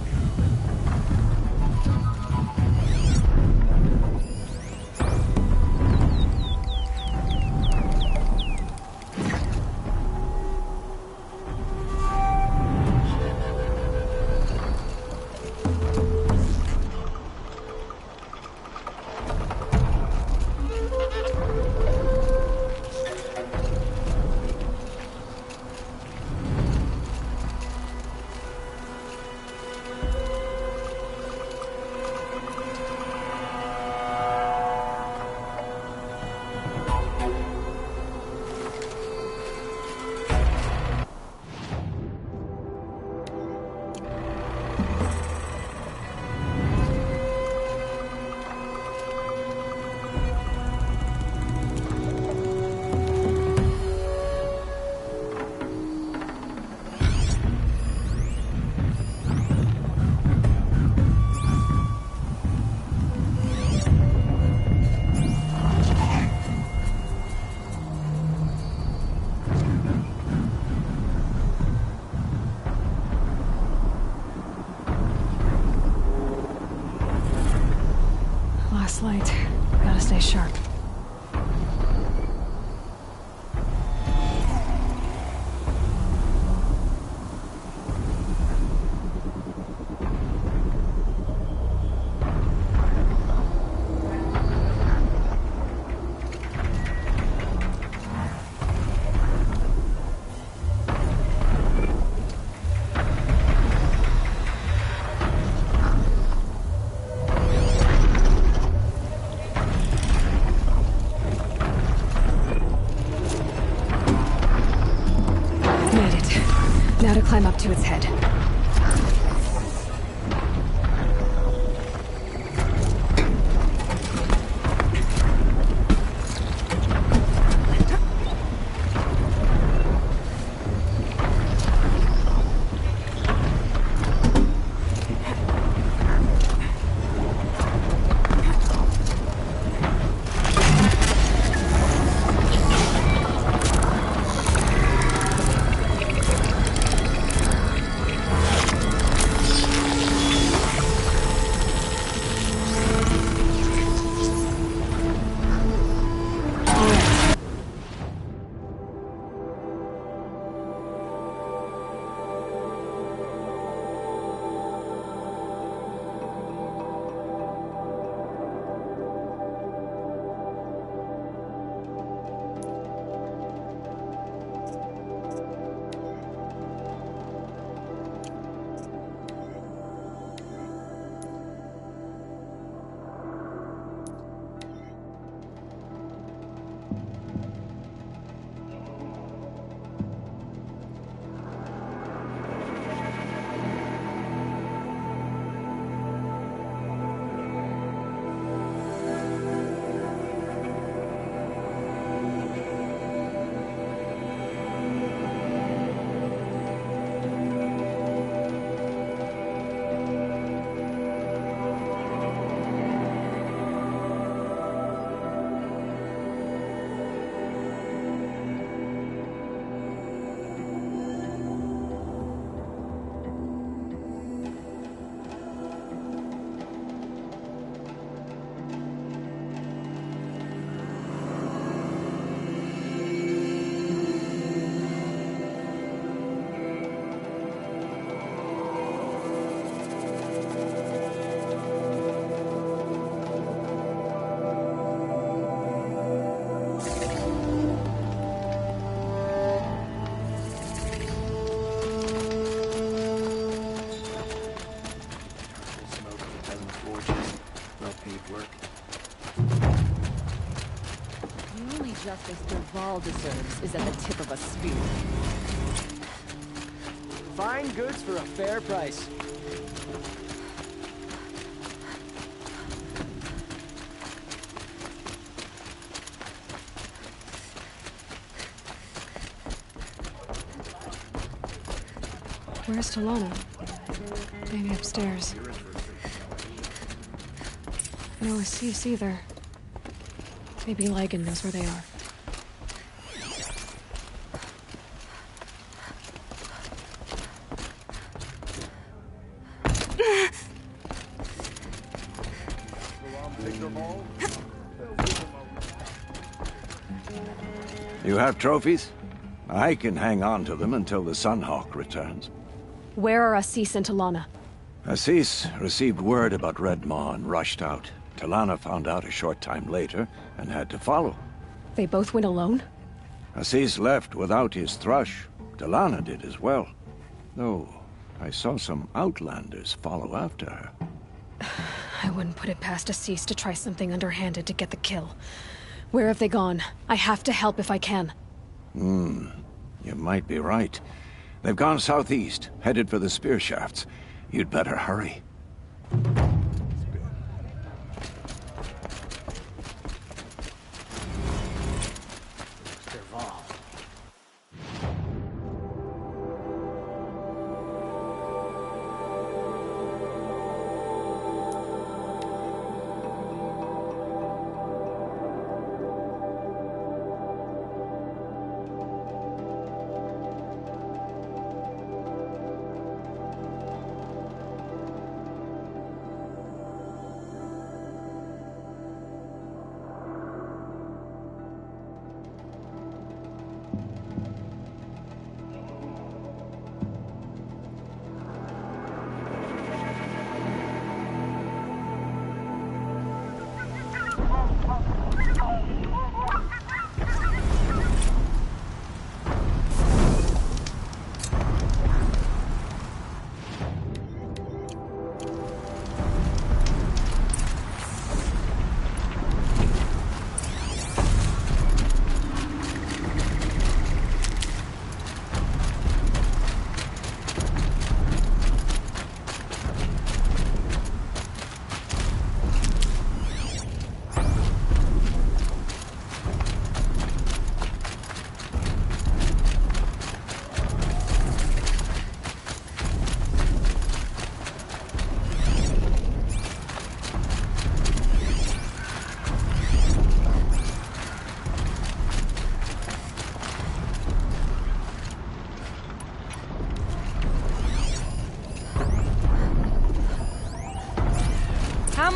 climb up to its head. Justice Derval deserves is at the tip of a spear. Fine goods for a fair price. Where's Talana? Maybe upstairs. No Assis either. Maybe Ligon knows where they are. You have trophies? I can hang on to them until the Sunhawk returns. Where are Assis and Talana? Assis received word about Red Maw and rushed out. Talana found out a short time later and had to follow. They both went alone? Assis left without his thrush. Talana did as well. Though, I saw some outlanders follow after her. I wouldn't put it past Assis to try something underhanded to get the kill. Where have they gone? I have to help if I can. You might be right. They've gone southeast, headed for the spear shafts. You'd better hurry.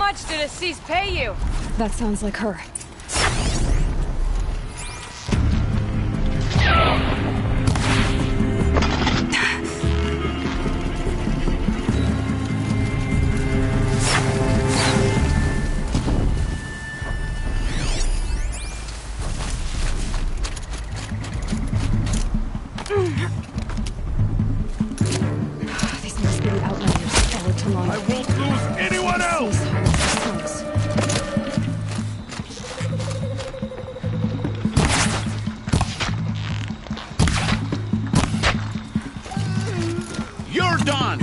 much did Assis pay you? That sounds like her. These must be the outlanders who followed Talana. I won't lose anyone else! You're done!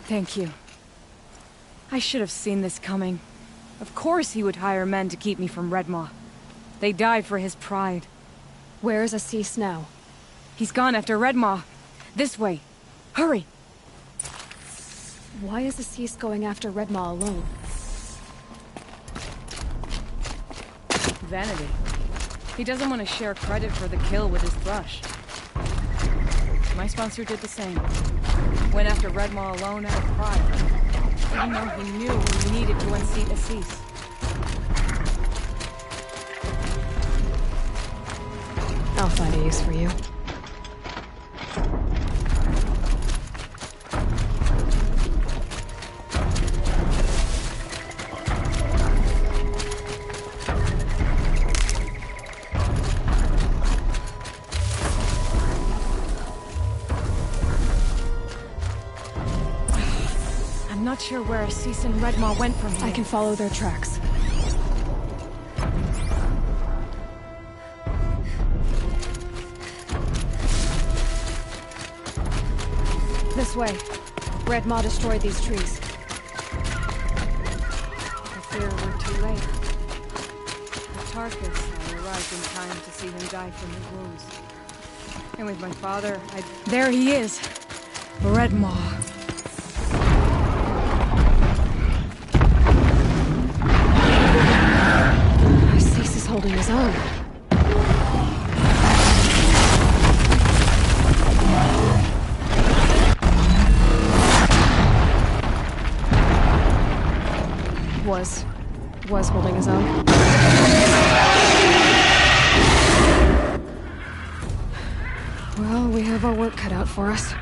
Thank you. I should have seen this coming. Of course he would hire men to keep me from Redmaw. They died for his pride. Where's Assis now? He's gone after Redmaw. This way. Hurry! Why is Assis going after Redmaw alone? Vanity. He doesn't want to share credit for the kill with his thrush. My sponsor did the same. Went after Redmaw alone out of pride. Even though he knew he needed to unseat Assis. I'll find a use for you. I'm not sure where Assis and Redmaw went from here. I can follow their tracks. This way. Redmaw destroyed these trees. I fear we're too late. With Tarkus, I arrived in time to see him die from his wounds. And with my father, There he is! Redmaw. Assis is holding his own. Was holding his own. Well, we have our work cut out for us.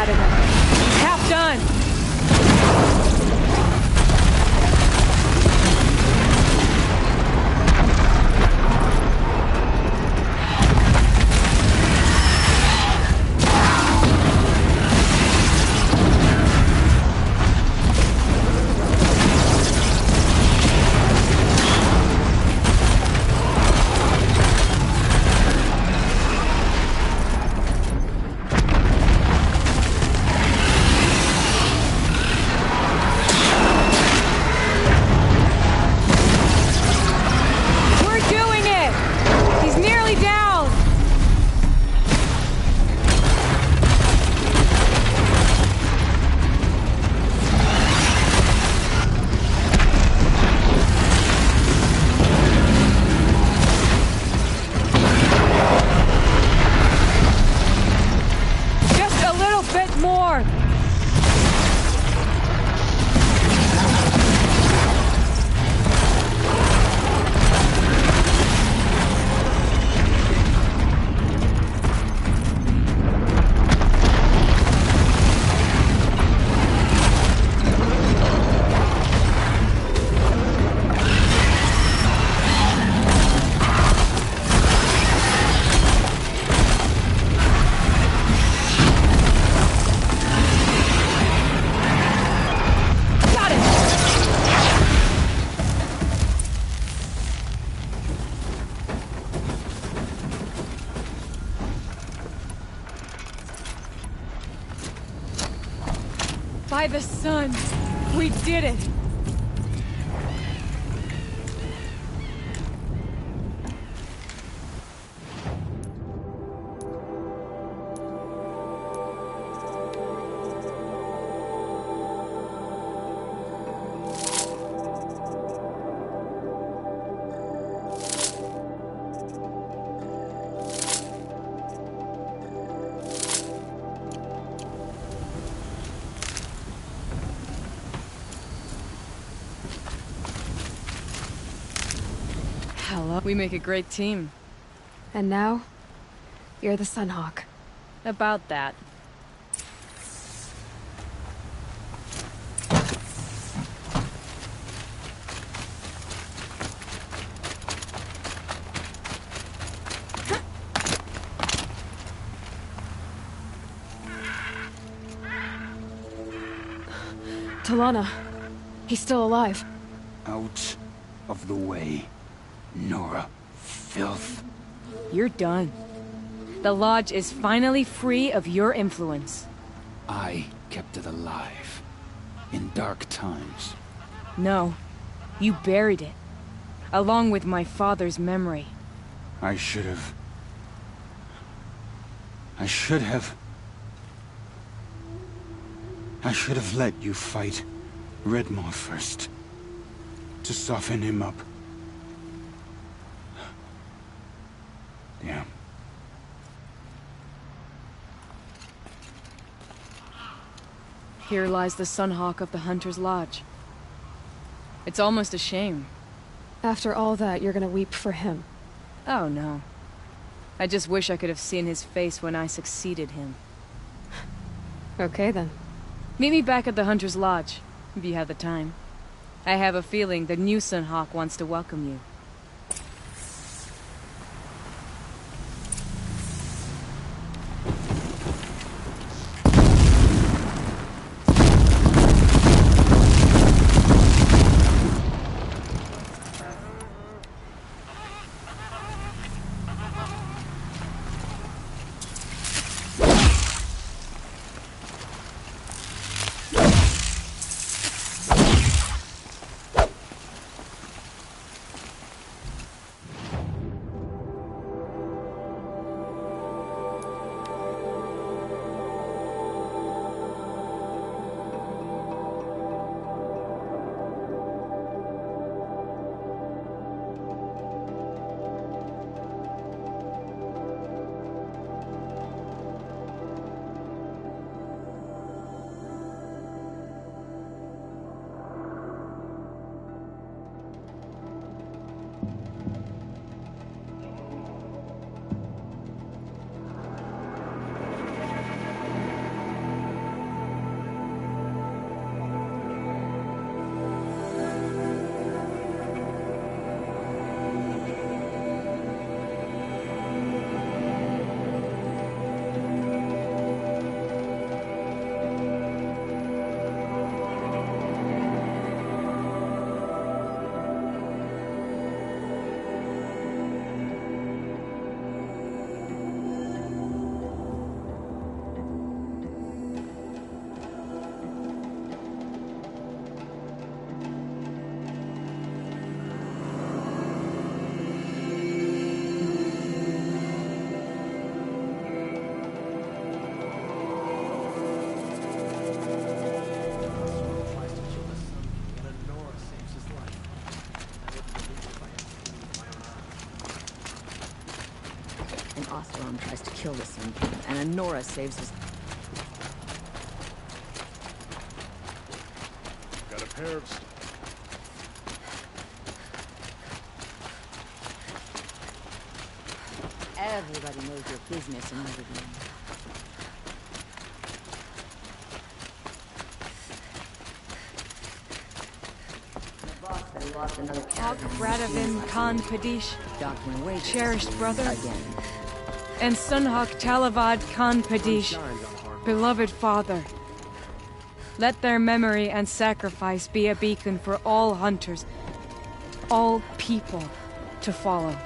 out of there. Half done! By the sun, we did it! We make a great team. And now, you're the Sunhawk. About that. Talana, he's still alive. Out of the way. Nora, filth. You're done. The Lodge is finally free of your influence. I kept it alive. In dark times. No. You buried it. Along with my father's memory. I should have let you fight Redmaw first. To soften him up. Yeah. Here lies the Sunhawk of the Hunter's Lodge. It's almost a shame. After all that, you're gonna weep for him. Oh, no. I just wish I could have seen his face when I succeeded him. Okay, then. Meet me back at the Hunter's Lodge, if you have the time. I have a feeling the new Sunhawk wants to welcome you. An Oseram tries to kill the Sun King, and a Nora saves his... Got a pair of... Everybody knows your business in Meridian. Hawk Radovin Khan Padish, cherished brother, and Sunhawk Talavad Khan Padish, beloved father. Let their memory and sacrifice be a beacon for all hunters, all people to follow.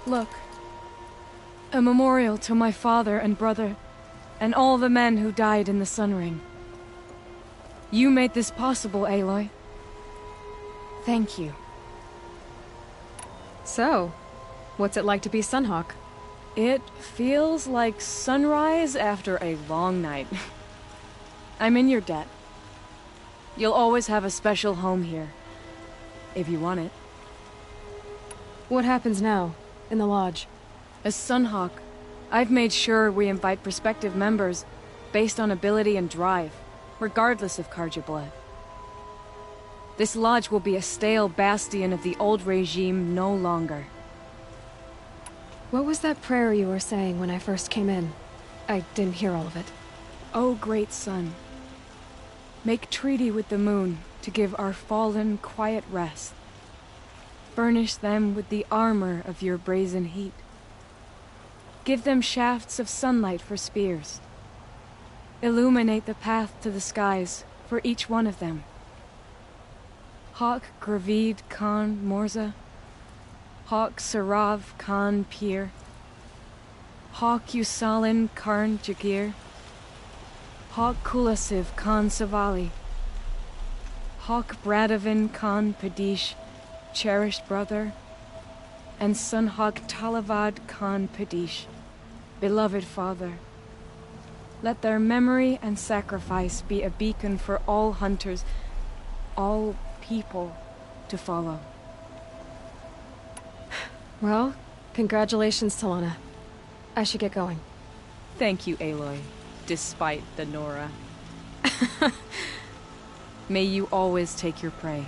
Look. A memorial to my father and brother, and all the men who died in the Sun Ring. You made this possible, Aloy. Thank you. So, what's it like to be Sunhawk? It feels like sunrise after a long night. I'm in your debt. You'll always have a special home here, if you want it. What happens now, in the lodge? As Sunhawk, I've made sure we invite prospective members based on ability and drive, regardless of Karja blood. This lodge will be a stale bastion of the old regime no longer. What was that prayer you were saying when I first came in? I didn't hear all of it. O great sun, make treaty with the moon to give our fallen quiet rest. Furnish them with the armor of your brazen heat. Give them shafts of sunlight for spears. Illuminate the path to the skies for each one of them. Hawk Gravid Khan Morza, Hawk Sarav Khan Pir, Hawk Usalin Karn Jagir, Hawk Kulasiv Khan Savali, Hawk Bradovin Khan Padish, cherished brother, and Sunhawk Talavad Khan Padish, beloved father. Let their memory and sacrifice be a beacon for all hunters, all people to follow. Well, congratulations, Talana. I should get going. Thank you, Aloy, despite the Nora. May you always take your prey.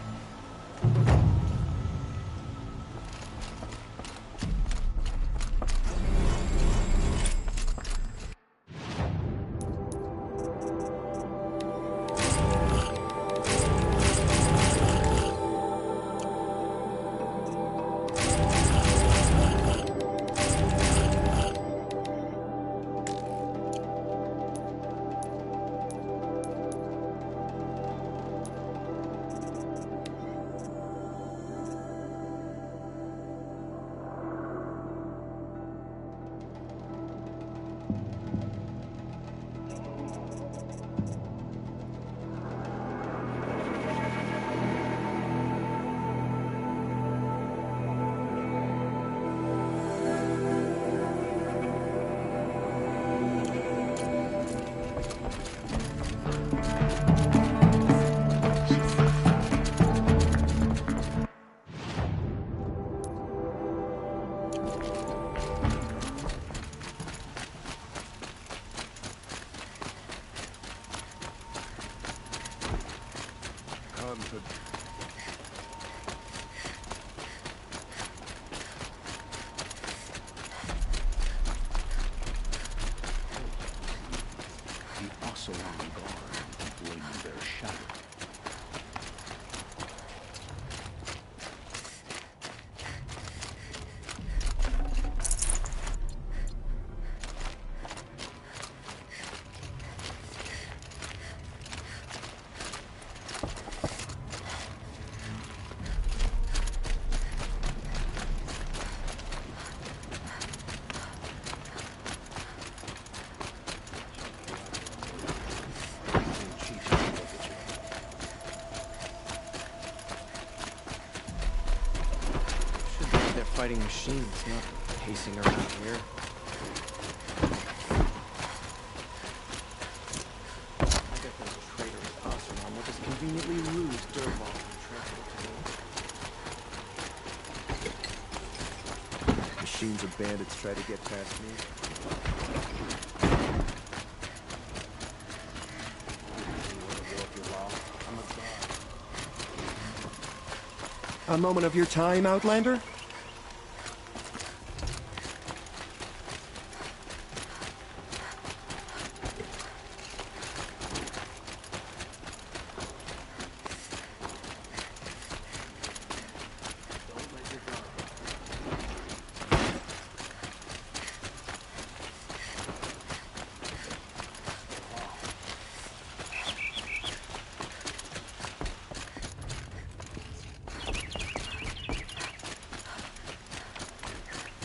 machines, not pacing around here. I bet those traitors Oseram will just conveniently lose Dervahl and transfer it to me. Machines or bandits try to get past me. A moment of your time, Outlander?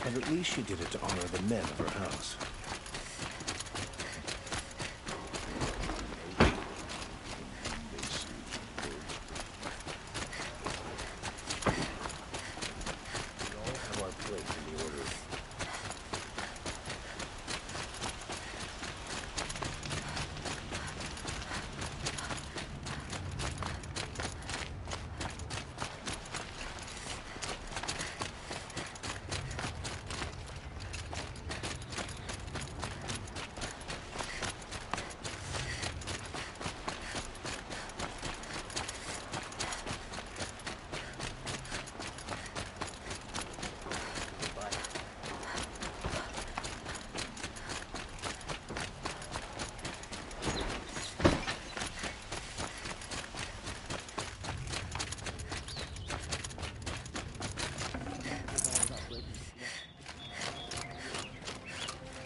And at least she did it to honor the men of her house. We all have our place in the order.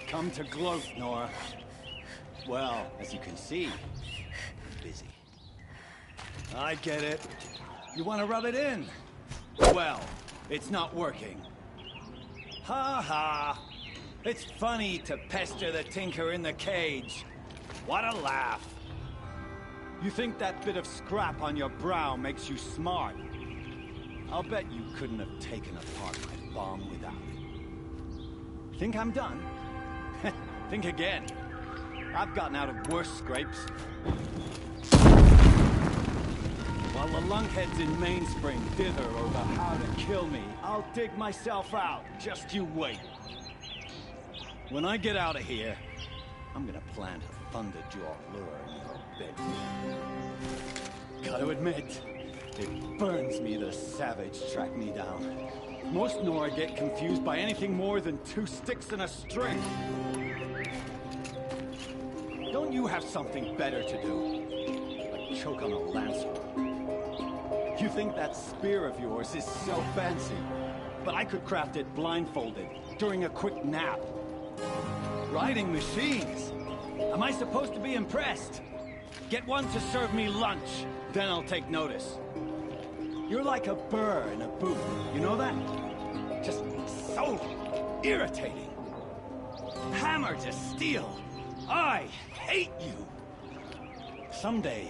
Come to Gloat, Nora. Well, as you can see, I'm busy. I get it. You want to rub it in? Well, it's not working. Ha ha! It's funny to pester the tinker in the cage. What a laugh. You think that bit of scrap on your brow makes you smart? I'll bet you couldn't have taken apart my bomb without it. Think I'm done? Think again. I've gotten out of worse scrapes. While the lunkheads in Mainspring dither over how to kill me, I'll dig myself out. Just you wait. When I get out of here, I'm gonna plant a Thunderjaw lure in your bedroom. Gotta admit, it burns me the savage track me down. Most Nora get confused by anything more than two sticks and a string. Don't you have something better to do? Like choke on a lancer? You think that spear of yours is so fancy, but I could craft it blindfolded during a quick nap. Riding machines? Am I supposed to be impressed? Get one to serve me lunch, then I'll take notice. You're like a burr in a boot, you know that? Just so irritating. Hammer to steel. I hate you. Someday,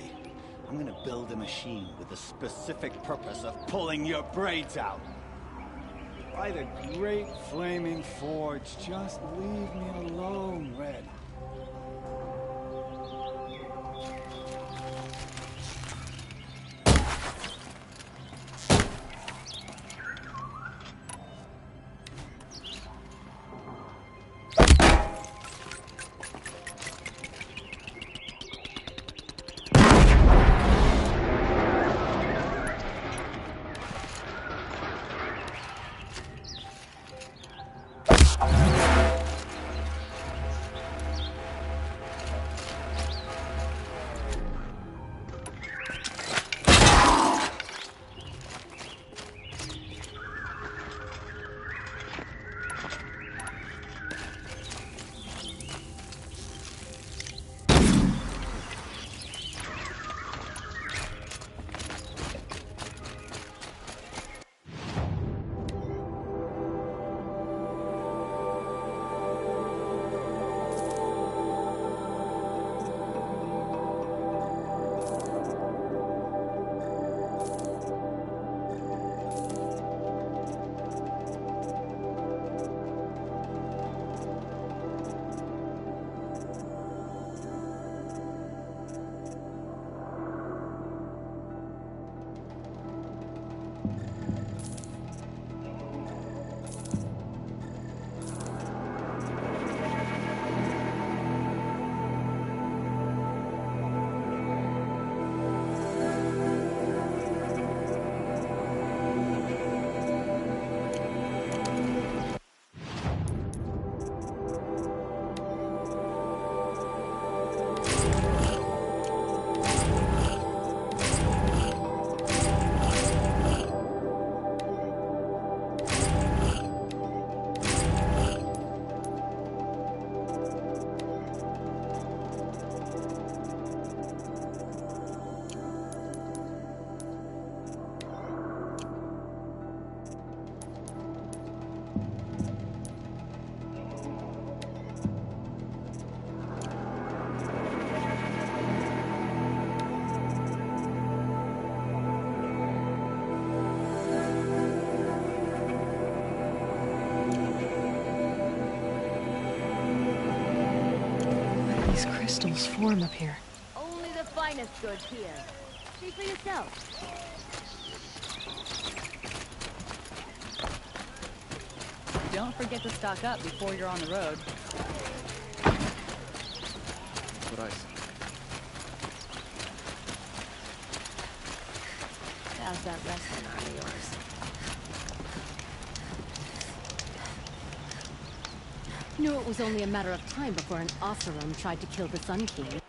I'm gonna build a machine with the specific purpose of pulling your braids out. By the great flaming forge, just leave me alone, Red. crystals form up here? Only the finest goods here. See for yourself. Don't forget to stock up before you're on the road. That's what I say. How's that wrestling arm of yours? Knew it was only a matter of time before an Oseram tried to kill the Sun King.